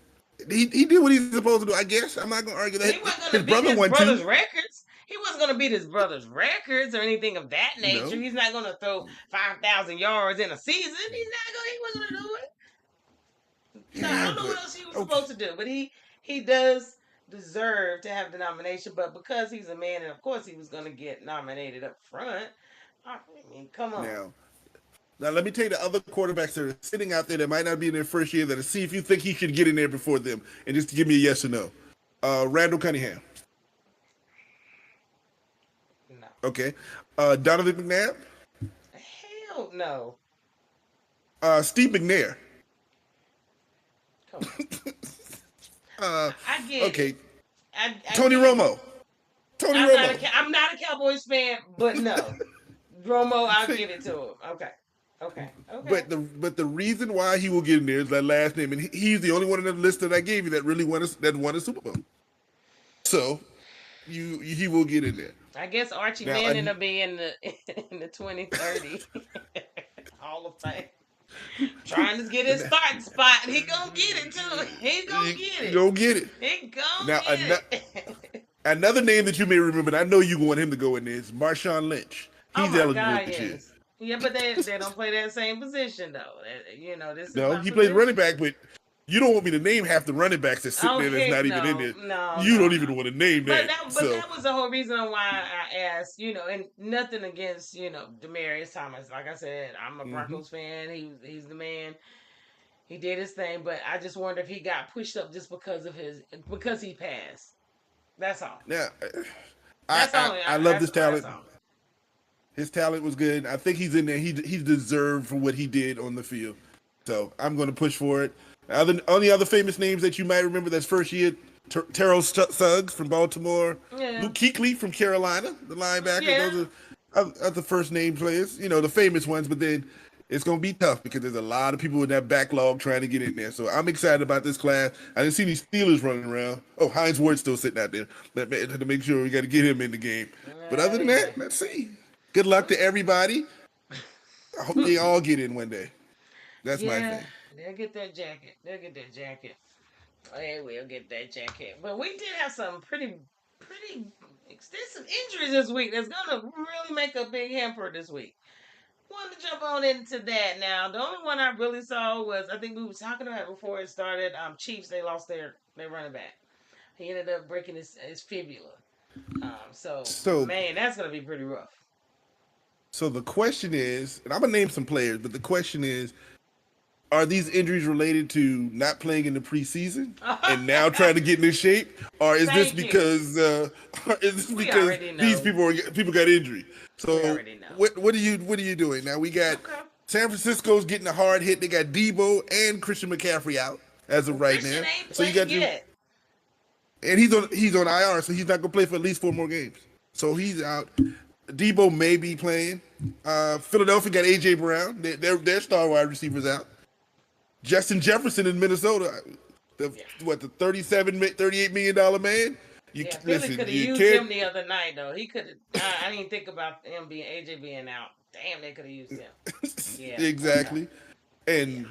He did what he's supposed to do. I guess I'm not gonna argue that. He wasn't His going to beat brother his won two. brother's records. He wasn't going to beat his brother's records or anything of that nature. No. He's not going to throw 5,000 yards in a season. He's not going. He wasn't going to do it. So I Yeah, don't know what but else he was okay. supposed to do, but he does deserve to have the nomination. But because he's a man, and of course he was going to get nominated up front. I mean, come on. Now, let me tell you the other quarterbacks that are sitting out there that might not be in their first year. That see if you think he should get in there before them, and just give me a yes or no. Randall Cunningham. No. Okay. Donovan McNabb. Hell no. Steve McNair. Come on. Uh, I get it. okay. I Tony get it. Romo. Tony Romo. I'm not a Cowboys fan, but no. Romo, I'll give it to him. Okay. Okay. Okay. But the reason why he will get in there is that last name, and he's the only one in the list that I gave you that really won a Super Bowl. So he will get in there. I guess Archie Now, Manning will be in the in the 2030 Hall of Fame. Trying to get his starting spot. He gonna get it too. He gonna get you it. don't get it. He gonna Now get it. another name that you may remember, and I know you want him to go in there, is Marshawn Lynch. Oh He's my eligible God, this year. yes. Yeah, but they don't play that same position though. This is No, my he plays running position. back, but you don't want me to name half the running backs that's sitting Oh there that's heck not even in no, there. no, You no, don't no. even want to name But that. that So was the whole reason why I asked, and nothing against, Demarius Thomas. Like I said, I'm a hmm Broncos fan. He's the man. He did his thing, but I just wonder if he got pushed up just because he passed. That's all. now, That's only I love this that's talent. all. His talent was good. I think he's in there. He's deserved for what he did on the field. So I'm going to push for it. Only other famous names that you might remember that's first year: Terrell Suggs from Baltimore, Yeah. Luke Kuechly from Carolina, the linebacker. Yeah. Those are the first name players. The famous ones. But then It's going to be tough because there's a lot of people in that backlog trying to get in there. So I'm excited about this class. I didn't see any Steelers running around. Oh, Heinz Ward's still sitting out there. To make sure we got to get him in the game. But other than that, Anyway. let's see. Good luck to everybody. I hope they all get in one day. That's my Yeah, thing. they'll get that jacket. They'll get that jacket. They will get that jacket. But we did have some pretty extensive injuries this week that's gonna really make a big hamper this week. Wanted to jump on into that now. The only one I really saw was I think we were talking about it before it started. Chiefs, they lost their running back. He ended up breaking his fibula. So So, man, that's gonna be pretty rough. so the question is, and I'm gonna name some players, but the question is, are these injuries related to not playing in the preseason and now trying to get into shape, or is this Thank you. because We already these know. people got injured? We So already know. what are you doing now? We got Okay. San Francisco's getting a hard hit. They got Debo and Christian McCaffrey out as of Well, right Christian now. ain't So you played got you, yet. and he's on IR, so he's not gonna play for at least 4 more games. So he's out. Debo may be playing. Philadelphia got AJ Brown. Their star wide receivers out. Justin Jefferson in Minnesota, Yeah. the 38 million dollar man. You Yeah, Philly listen, could have you used can't. him the other night though. He could have. I didn't think about him being AJ being out. Damn, they could have used him. Yeah. Okay. Exactly. Yeah. And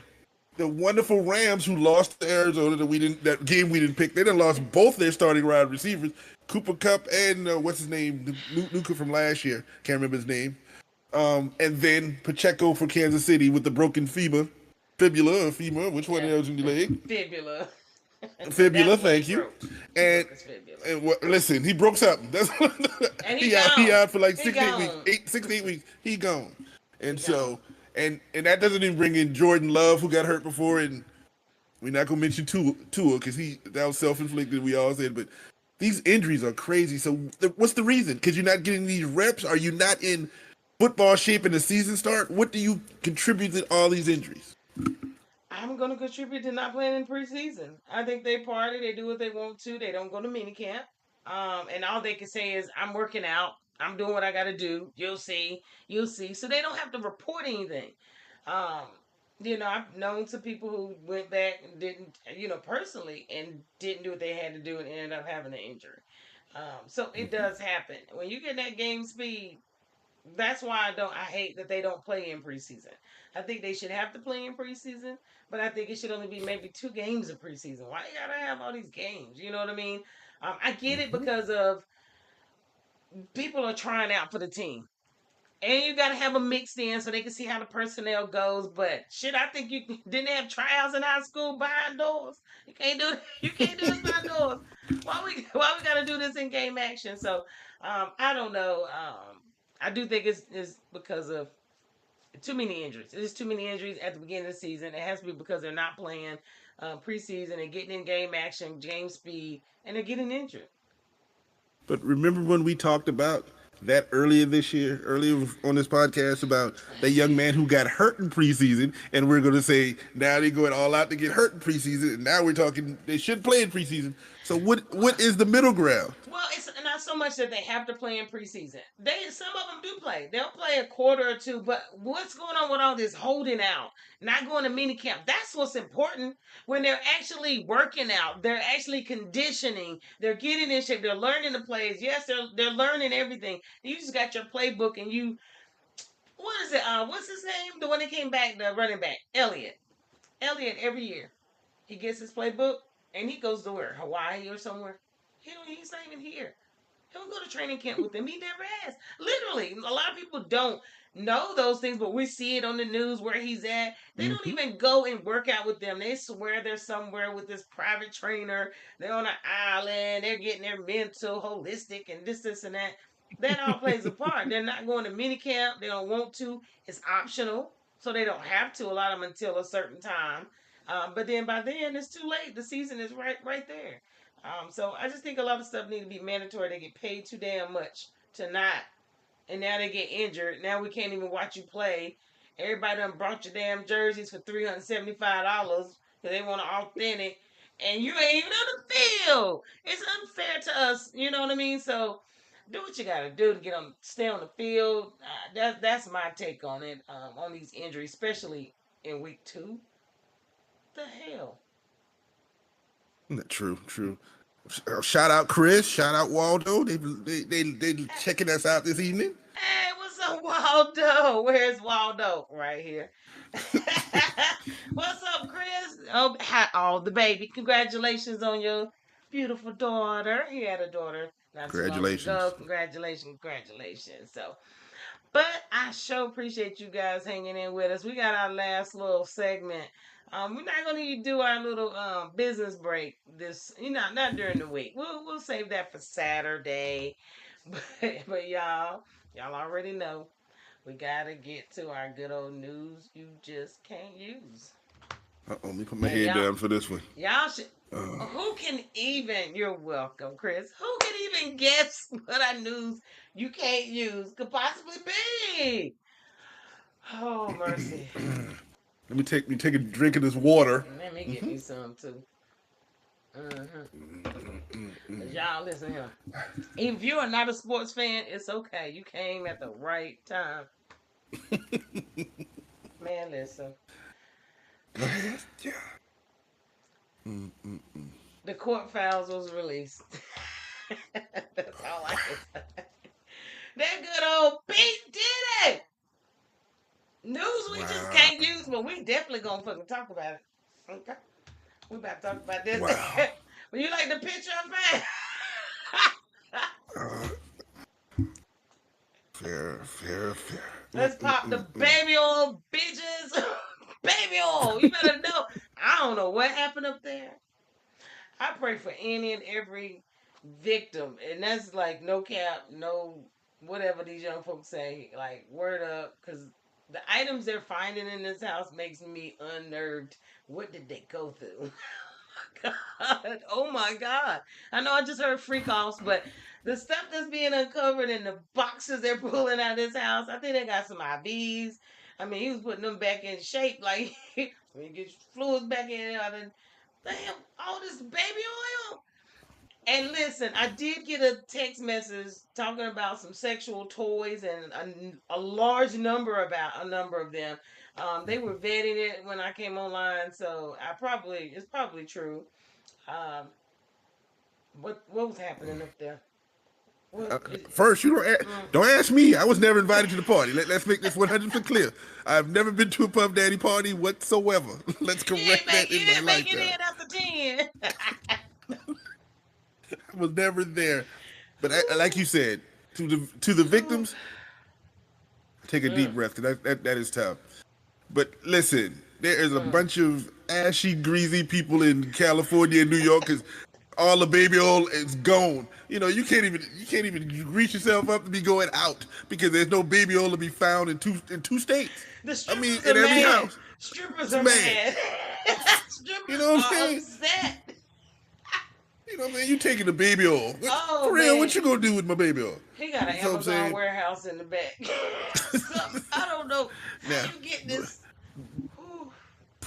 the wonderful Rams who lost to Arizona that game we didn't pick. They done lost both their starting wide receivers, Cooper Cup and what's his name, the Nuka from last year. Can't remember his name. And then Pacheco for Kansas City with the broken fibula or femur, which one of Yeah. those in your leg? Fibula. Fibula, That's what he thank you. broke. He And broke his fibula. listen, he broke something. That's And he he gone. out for like He 6 to 8 weeks, gone. 6 to 8 weeks. He gone. He And gone. so and that doesn't even bring in Jordan Love who got hurt before, and we're not gonna mention Tua because that was self inflicted. We all said, but these injuries are crazy. So what's the reason? Because you're not getting these reps? Are you not in football shape in the season start? What do you contribute to all these injuries? I'm gonna contribute to not playing in preseason. I think they party, they do what they want to, they don't go to minicamp. And all they can say is, I'm working out, I'm doing what I gotta do, you'll see, you'll see. So they don't have to report anything. Um, I've known some people who went back and didn't, personally, and didn't do what they had to do and ended up having an injury. So it does happen. When you get that game speed, that's why I hate that they don't play in preseason. I think they should have to play in preseason, but I think it should only be maybe 2 games of preseason. Why you gotta have all these games? You know what I mean? I get it Mm-hmm. because of people are trying out for the team. And you gotta have them mixed in so they can see how the personnel goes. But shit, I think you didn't have tryouts in high school behind doors. You can't do you can't do this behind doors. Why we gotta do this in game action? So I don't know. I do think it's because of too many injuries. There's too many injuries at the beginning of the season. It has to be because they're not playing preseason and getting in game action, game speed, and they're getting injured. But remember when we talked about that earlier on this podcast about that young man who got hurt in preseason, and we're going to say now they're going all out to get hurt in preseason, and now we're talking they should play in preseason. So what is the middle ground? Well, it's not so much that they have to play in preseason. Some of them do play. They'll play a quarter or two. But what's going on with all this holding out, not going to mini camp? That's what's important. When they're actually working out, they're actually conditioning. They're getting in shape. They're learning the plays. Yes, they're learning everything. You just got your playbook and you what is it? What's his name? The one that came back, the running back, Elliott. Elliott every year he gets his playbook and he goes to where Hawaii or somewhere. He's not even here. He'll go to training camp with them. He never has. Literally, a lot of people don't know those things, but we see it on the news where he's at. They don't Mm-hmm. even go and work out with them. They swear they're somewhere with this private trainer. They're on an island. They're getting their mental, holistic, and this, and that. That all plays a part. They're not going to mini camp. They don't want to. It's optional, so they don't have to. A lot of them until a certain time. But then by then it's too late. The season is right there. So I just think a lot of stuff need to be mandatory. They get paid too damn much to not, and now they get injured. Now we can't even watch you play. Everybody done brought your damn jerseys for $375 because they want an authentic, and you ain't even on the field. It's unfair to us. You know what I mean? So do what you gotta do to get on, stay on the field. That's my take on it. On these injuries, especially in week two. The hell. True, true. Shout out Chris. Shout out Waldo. They checking us out this evening. Hey, what's up, Waldo? Where's Waldo? Right here. What's up, Chris? Oh, the baby. Congratulations on your beautiful daughter. He had a daughter not too long ago. Congratulations. Congratulations, congratulations. So, but I sure appreciate you guys hanging in with us. We got our last little segment. We're not gonna do our little business break this, not during the week. We'll save that for Saturday. But y'all already know we gotta get to our good old news you just can't use. Let me put my And head down for this one. y'all should. Who can even? You're welcome, Chris. Who can even guess what our news you can't use could possibly be? Oh mercy. Let me take a drink of this water. Let me get me some too. Y'all listen here. If you are not a sports fan, it's okay. You came at the right time. Man, listen. Yeah. The court files was released. That's all I can say. That good old Pete did it. News we just can't use, but we definitely gonna fucking talk about it. Okay, we about to talk about this. Wow. Well, you like the picture I found? Fair. Let's pop the baby oil, bitches. Baby oil. You better know. I don't know what happened up there. I pray for any and every victim, and that's like no cap, no whatever these young folks say. Like word up, because the items they're finding in this house makes me unnerved. What did they go through? God. Oh my God. I know I just heard freak offs, but the stuff that's being uncovered in the boxes they're pulling out of this house, I think they got some IVs. I mean, he was putting them back in shape, like when you get fluids back in out of damn all this baby oil. And listen, I did get a text message talking about some sexual toys and a large number about a number of them. They were vetting it when I came online, so it's probably true. Um, what was happening up there? First, you Mm. don't ask me. I was never invited to the party. Let's make this 100% clear. I've never been to a Puff Daddy party whatsoever. Let's correct that You in my didn't make it lifetime. in after 10. I was never there. But like you said, to the victims, take a deep Mm, breath because that is tough. But listen, there is a mm. bunch of ashy, greasy people in California and New York because all the baby oil is gone. You can't even reach yourself up to be going out because there's no baby oil to be found in two states. The I mean, strippers in are every mad. house. Strippers It's are mad. mad. You Strippers know what I'm are saying? upset. You know what I'm saying? You taking the baby oil. Oh For real, man, what you gonna do with my baby oil? he got an You know what I'm Amazon saying? warehouse in the back. Something I don't know how Now, you get this. Ooh,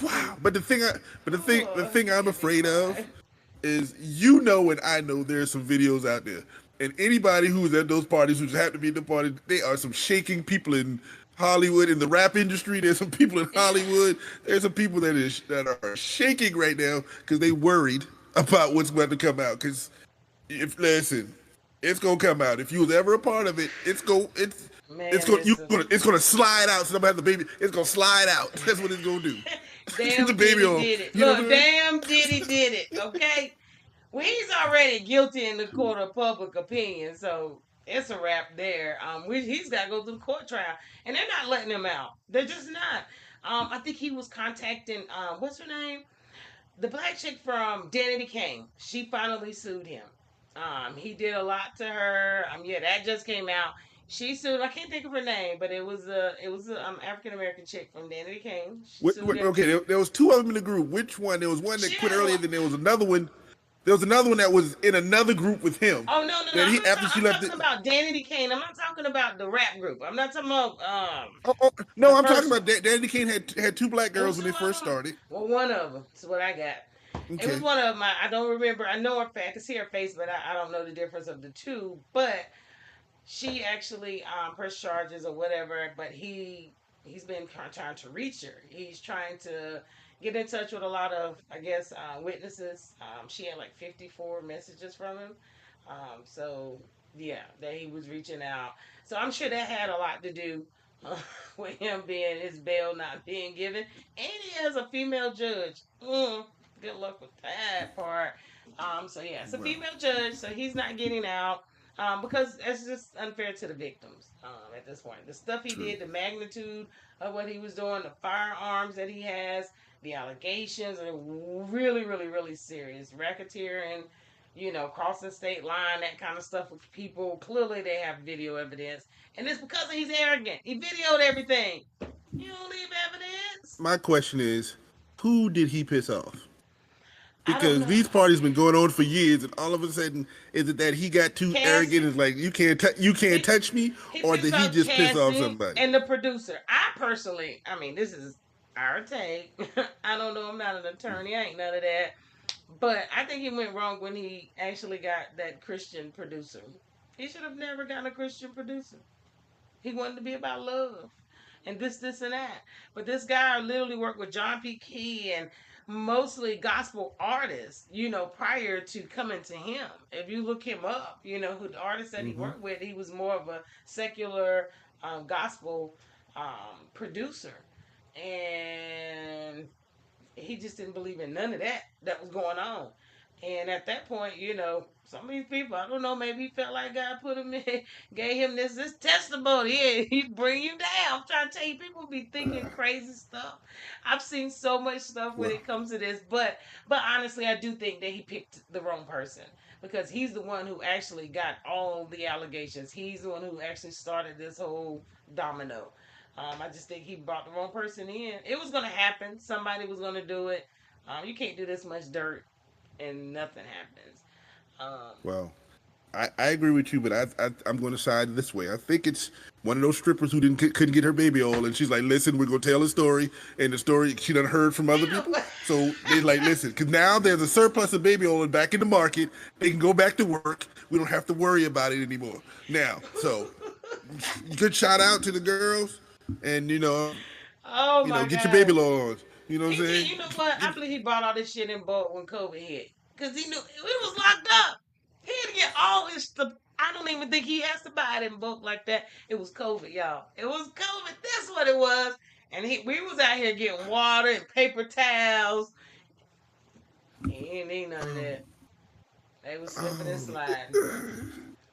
wow. But the thing I'm get me afraid of quiet. is and I know there's some videos out there. And anybody who's at those parties who just happen to be at the party, they are some shaking people in Hollywood in the rap industry. There's some people in Yeah. Hollywood. There's some people that are shaking right now because they worried about what's about to come out. Because if listen, it's gonna come out. If you was ever a part of it, Man, listen. it's gonna slide out. So somebody has the baby. It's gonna slide out. That's what it's gonna do. The Damn baby Diddy on. did it. You know what Look, I'm saying? damn Diddy did it. Okay, well he's already guilty in the court of public opinion, so it's a wrap there. He's got to go through the court trial, and they're not letting him out. They're just not. I think he was contacting what's her name, the black chick from Danity Kane. She finally sued him. He did a lot to her. Yeah, that just came out. She sued. I can't think of her name, but it was a African American chick from Danity Kane. She sued him. Okay, there was two of them in the group. Which one? There was one She that quit had earlier. one. Then there was another one. There was another one that was in another group with him. Oh no, no, no! That he after she I'm left it. talking about Danity Kane. I'm not talking about the rap group. I'm not talking about Oh, the no, I'm talking first about one. Danny Kane had two black It was girls when two they of first them. started. Well, one of them is what I got. It was Okay. one of them. I don't remember. I know her face. I can see her face, but I don't know the difference of the two. But she actually pressed charges or whatever, but he's been trying to reach her. He's trying to get in touch with a lot of, I guess, witnesses. She had like 54 messages from him. So yeah, that he was reaching out. So I'm sure that had a lot to do uh, with him being his bail not being given, and he has a female judge. Good luck with that part. So yeah, it's a Well, female judge, so he's not getting out because it's just unfair to the victims at this point. The stuff he true. did, the magnitude of what he was doing, the firearms that he has, the allegations are really, really, really serious. Racketeering, crossing state line, that kind of stuff with people. Clearly, they have video evidence, and it's because he's arrogant. He videoed everything. You don't leave evidence. My question is, who did he piss off? I don't Because know. these parties been going on for years, and all of a sudden, is it that he got too arrogant? Cassie, Is like you can't he touch me, he or pissed did he off just piss off Cassie somebody? and the producer. I personally, I mean, this is our take. I don't know. I'm not an attorney. I ain't none of that. But I think he went wrong when he actually got that Christian producer. He should have never gotten a Christian producer. He wanted to be about love and this, and that. But this guy literally worked with John P. Key and mostly gospel artists, prior to coming to him. If you look him up, who the artists that he Mm-hmm. worked with, he was more of a secular gospel producer. And he just didn't believe in none of that was going on. And at that point, some of these people, I don't know, maybe he felt like God put him in, gave him this testimony. Yeah, he bring you down. I'm trying to tell you, people be thinking crazy stuff. I've seen so much stuff when Well, it comes to this, but honestly, I do think that he picked the wrong person because he's the one who actually got all the allegations. He's the one who actually started this whole domino. I just think he brought the wrong person in. It was gonna happen. Somebody was gonna do it. You can't do this much dirt and nothing happens. Um, well, I agree with you, but I'm going to side this way. I think it's one of those strippers who couldn't get her baby oil, and she's like, "Listen, we're going to tell a story," and the story she done heard from other yeah, people. but So they like, "Listen, because now there's a surplus of baby oil back in the market. They can go back to work. We don't have to worry about it anymore now." So good shout out to the girls, and oh my get your baby god, oil on. You know what I'm he did. saying? You know what? I Get, believe he bought all this shit in bulk when COVID hit because he knew it was locked up. He had to get all his stuff. I don't even think he has to buy it in bulk like that. It was COVID, y'all. It was COVID. That's what it was. And we was out here getting water and paper towels. He ain't need none of that. They was slipping and oh, sliding.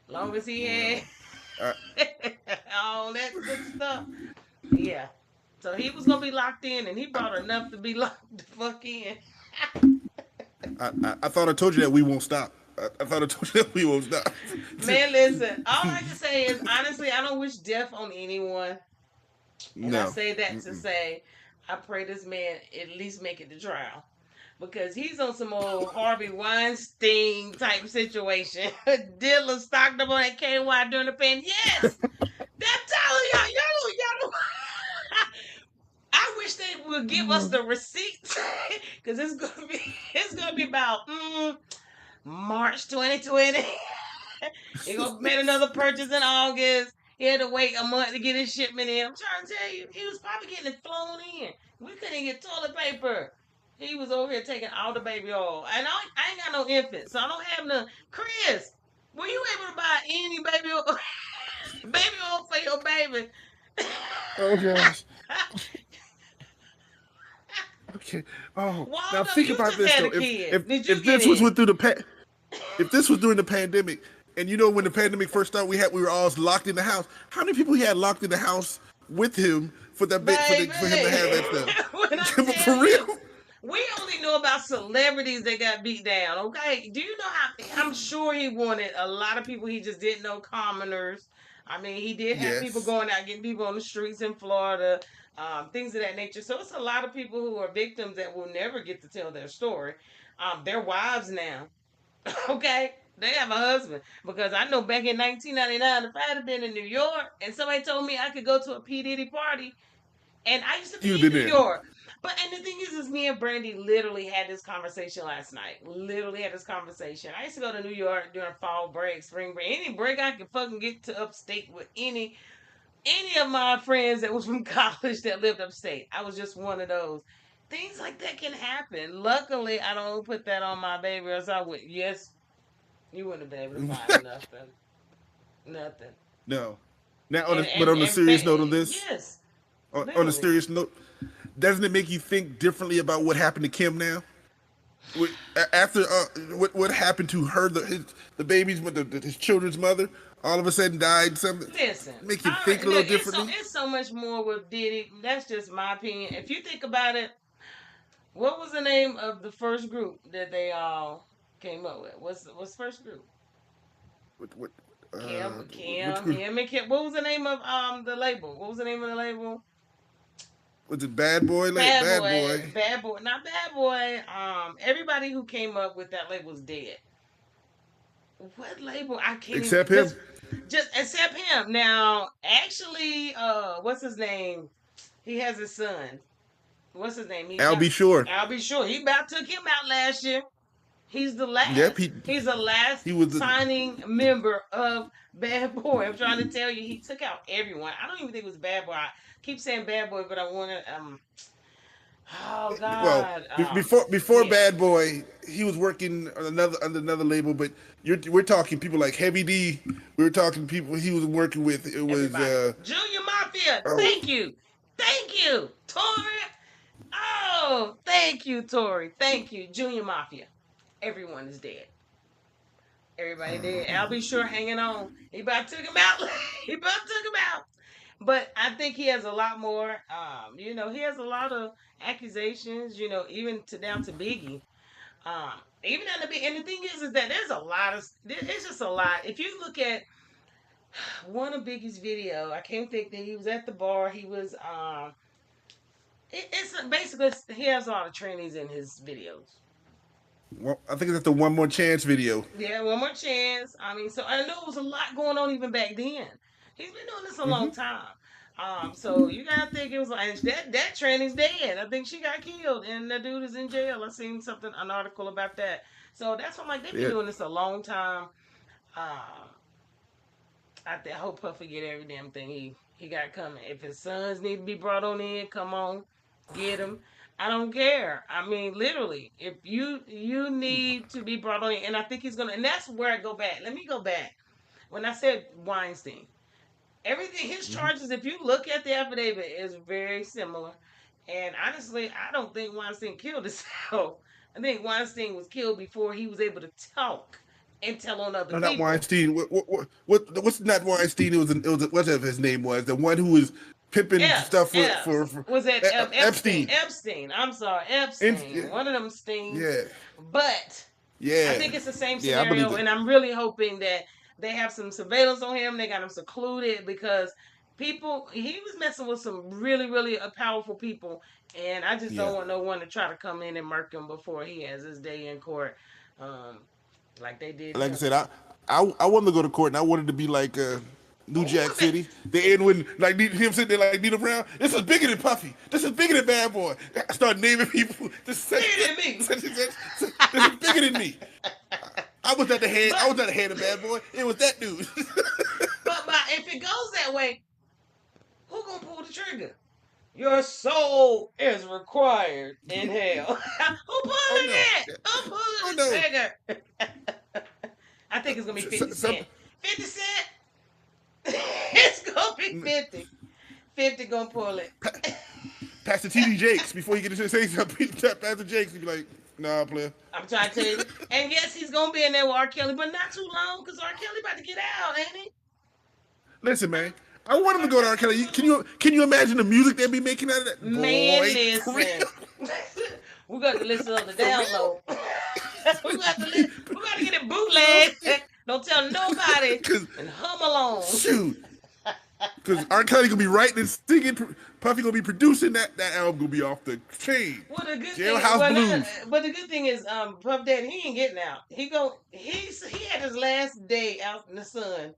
Long as he well, had I, all that good stuff. Yeah. So he was gonna be locked in, and he brought enough to be locked the fuck in. I thought I told you that we won't stop. I thought I told you that we won't stop. Man, listen. All I can say is, honestly, I don't wish death on anyone, and I No. say that to Mm-mm. say, I pray this man at least make it to trial because he's on some old Harvey Weinstein type situation. Dealer stocked up on that KY during the pandemic. Yes, that's telling y'all. I wish they would give us the receipts because it's gonna be about March 2020. He gonna made another purchase in August. He had to wait a month to get his shipment in. I'm trying to tell you, he was probably getting it flown in. We couldn't get toilet paper. He was over here taking all the baby oil, and I ain't got no infant, so I don't have none. Chris, were you able to buy any baby oil, baby oil for your baby? Oh gosh. Okay. Oh, now Waldo, think you about just this had though. a If kid. if Did you if get this was in? went through if this was during the pandemic, and when the pandemic first started, we were all locked in the house. How many people he had locked in the house with him for that bit Baby, for him to have that when I stuff? tell For you, real? we only know about celebrities that got beat down, okay? Do you know how I'm sure he wanted a lot of people he just didn't know, commoners. I mean, he did have people Yes. going out getting people on the streets in Florida, things of that nature. So it's a lot of people who are victims that will never get to tell their story. Their wives now, okay? They have a husband because I know back in 1999, if I had been in New York and somebody told me I could go to a P Diddy party, and I used to You've be in been New there. York. But and the thing is me and Brandy literally had this conversation last night. Literally had this conversation. I used to go to New York during fall break, spring break, any break I could fucking get to upstate with any of my friends that was from college that lived upstate. I was just one of those. Things like that can happen. Luckily, I don't put that on my baby, or else I would. Yes, you wouldn't have been able to find nothing. Nothing. No. Now, And but on a serious note on this, yes, on a literally. serious note, doesn't it make you think differently about what happened to Kim now? After what happened to her, the baby's his children's mother, all of a sudden died. Something Listen, make you I, think a little so differently. it's so much more with Diddy. That's just my opinion. If you think about it, what was the name of the first group that they all came up with? What's the first group? What which Kim, group him and Kim. What was the name of the label? What was the name of the label? was it? Bad boy, like Bad bad Boy, boy. Bad Boy, not Bad Boy. Everybody who came up with that label was dead. What label? I can't even Except him, just except him. Now, actually, what's his name? He has his son. What's his name? He I'll about. be sure. I'll be sure. He about took him out last year. He's the Yep, last. He's the last he was the, signing member of Bad Boy. I'm trying to tell you, he took out everyone. I don't even think it was Bad Boy. I keep saying Bad Boy, but I want to. Oh well God. before Yeah. Bad Boy, he was working on under another label. But we're talking people like Heavy D. We were talking people he was working with. It was Everybody. Junior Mafia. oh, Thank you. Thank you, Tori. Oh, thank you, Tori. Thank you, Junior Mafia. Everyone is dead. Everybody dead. I'll be sure hanging on. He about took him out. He about took him out. But I think he has a lot more. He has a lot of accusations. Even to down to Biggie. Um, Even at the and the thing is that there's a lot of. It's just a lot. If you look at one of Biggie's video, I can't think that he was at the bar. He was. It's basically he has a lot of trainees in his videos. well, I think it's the One More Chance video. Yeah, one more chance. I mean, so I know it was a lot going on even back then. He's been doing this a long time. So you gotta think it was like that trainee's dead. I think she got killed, and the dude is in jail. I seen an article about that. So that's why I'm like they've been Yeah. doing this a long time. Um, I hope Puffy get every damn thing he got coming. If his sons need to be brought on in, come on, get them. I don't care. I mean, literally, if you need to be brought on in, and I think he's gonna, and that's where I go back. Let me go back. When I said Weinstein, everything his charges, if you look at the affidavit, is very similar. And honestly, I don't think Weinstein killed himself. I think Weinstein was killed before he was able to talk and tell on other No, not people. Weinstein. What's not Weinstein? It was whatever his name was. The one who was pimping stuff for Was it Epstein? Epstein. Epstein. I'm sorry, Yeah, Epstein. One of them Steens. yeah, But I yeah, think it's the same yeah. I believe scenario, it. and I'm really hoping that they have some surveillance on him. They got him secluded because he was messing with some really, really powerful people, and I just Yeah. don't want no one to try to come in and murk him before he has his day in court, um, like they did Like I him. said, I wanted to go to court and I wanted to be like New Oh, Jack City. The end when like him sitting there like Nina Brown. This is bigger than Puffy. This is bigger than Bad Boy. I start naming people. bigger than me. This is bigger than me. I was at the head. I but was at the head of Bad Boy. It was that dude. but if it goes that way, who gonna pull the trigger? Your soul is required in hell. Who Oh pulling no. it? Who Oh pulling the no. trigger? I think it's gonna be 50 Some, Cent. 50 Cent? It's gonna be 50. 50 gonna pull it. Pastor T.D. Jakes before you get to say something. Pastor Jakes, he'd be like, "Nah, player." I'm trying to tell you. And yes, he's gonna be in there with R. Kelly, but not too long, because R. Kelly about to get out, ain't he? Listen, man. I want him to R. go to R. Kelly not Kelly. too Can you imagine the music they'd be making out of that? long. Man, Boy, listen. We got to listen on the for download. real. We got to get it bootleg. Don't tell nobody. Cause And hum along. shoot, cause R. Kelly gonna be writing and singing. Puffy gonna be producing that album. Gonna be off the chain. Well, the good thing, Jailhouse Blues. but the good thing is, Puff Daddy, he ain't getting out. He had his last day out in the sun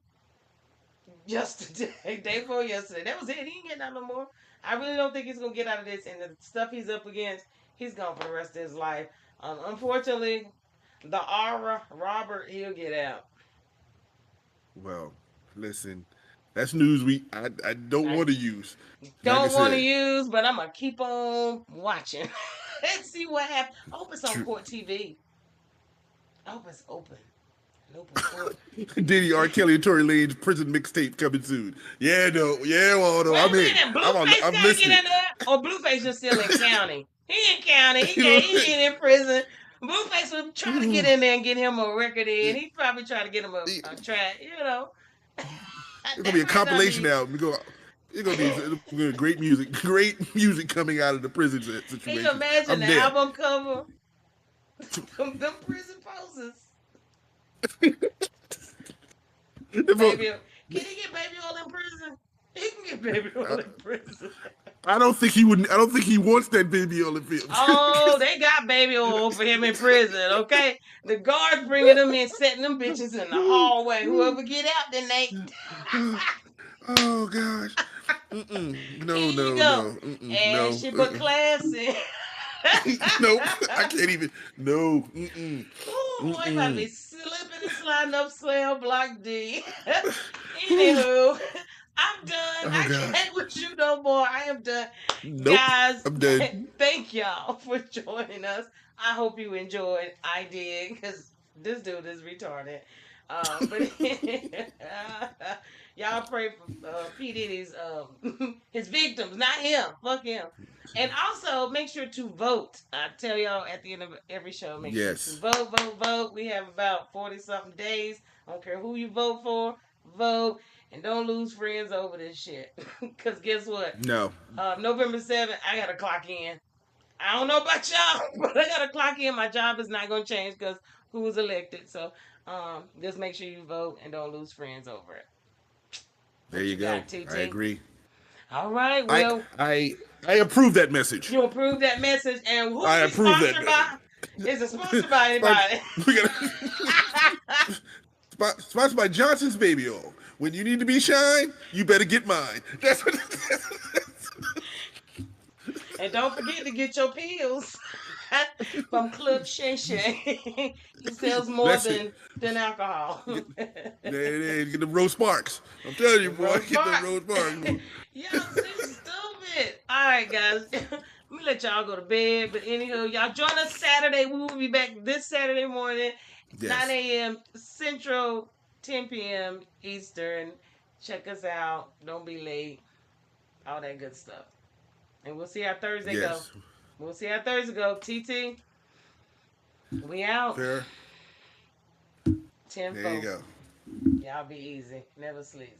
yesterday, day before yesterday. That was it. He ain't getting out no more. I really don't think he's gonna get out of this, and the stuff he's up against, he's gone for the rest of his life. Unfortunately, the aura Robert, he'll get out. Well, listen, that's news I don't I want to use. Like I don't want to said, use, but I'm gonna keep on watching and see what happens. I hope it's on true. court TV. I hope it's open, an open court. Diddy, R. Kelly, and Tory Lane's prison mixtape coming soon. Yeah, no, yeah, well, no, Wait I'm a in. minute, Blueface I'm gotta get listening. in there, or Blueface just still in county? He in county. He can't. He ain't in prison. Blueface would try to get in there and get him a record in. He probably try to get him a track. You know, It's gonna be that a might not compilation be. album. It's gonna be great music, great music coming out of the prison Can you situation. imagine I'm the there. album cover? them prison poses. Baby, can he get baby oil in prison? He can get baby oil in prison. I don't think he would. I don't think he wants that baby on the field. Oh, they got baby oil for him in prison, okay? The guards bringing them in, setting them bitches in the hallway. Whoever get out, then they. Oh gosh. No, Here you no, go. no. And No. she but classy. Nope. I can't even. No. Ooh, boy, about to be slipping and sliding up Swell Block D. Anywho, I'm done. Oh I gosh. can't with you no more. I am done. Nope. Guys, I'm done. thank y'all for joining us. I hope you enjoyed. I did, because this dude is retarded. But y'all pray for P. Diddy's his victims, not him. Fuck him. And also make sure to vote. I tell y'all at the end of every show, make sure to Yes. vote, vote, vote. We have about 40 something days. I don't care who you vote for, vote. And don't lose friends over this shit. Because guess what? No. November 7th, I got to clock in. I don't know about y'all, but I got to clock in. My job is not going to change because who was elected. So just make sure you vote and don't lose friends over it. There What you you go. got, I TT? agree. All right, I well, I I approve that message. you approve that message. And who I we approve that sponsored message. by? Is it sponsored by Spon- anybody? we got sponsored by Johnson's Baby Oil. When you need to be shine, you better get mine. That's what. And don't forget to get your pills from Club Shay Shay. He sells more That's it. than alcohol. Get, there it is. Get the roast sparks. I'm telling you, The boy. roast Get the sparks. roast sparks. Y'all too stupid. All right, guys. Let me let y'all go to bed. But anywho, y'all join us Saturday. We will be back this Saturday morning, 9 Yes. a.m. Central, 10 p.m. Eastern. Check us out. Don't be late. All that good stuff. And we'll see how Thursday go. Yes. We'll see how Thursday go. TT, we out. Fair. There you 10-4. go. Y'all be easy. Never sleazy.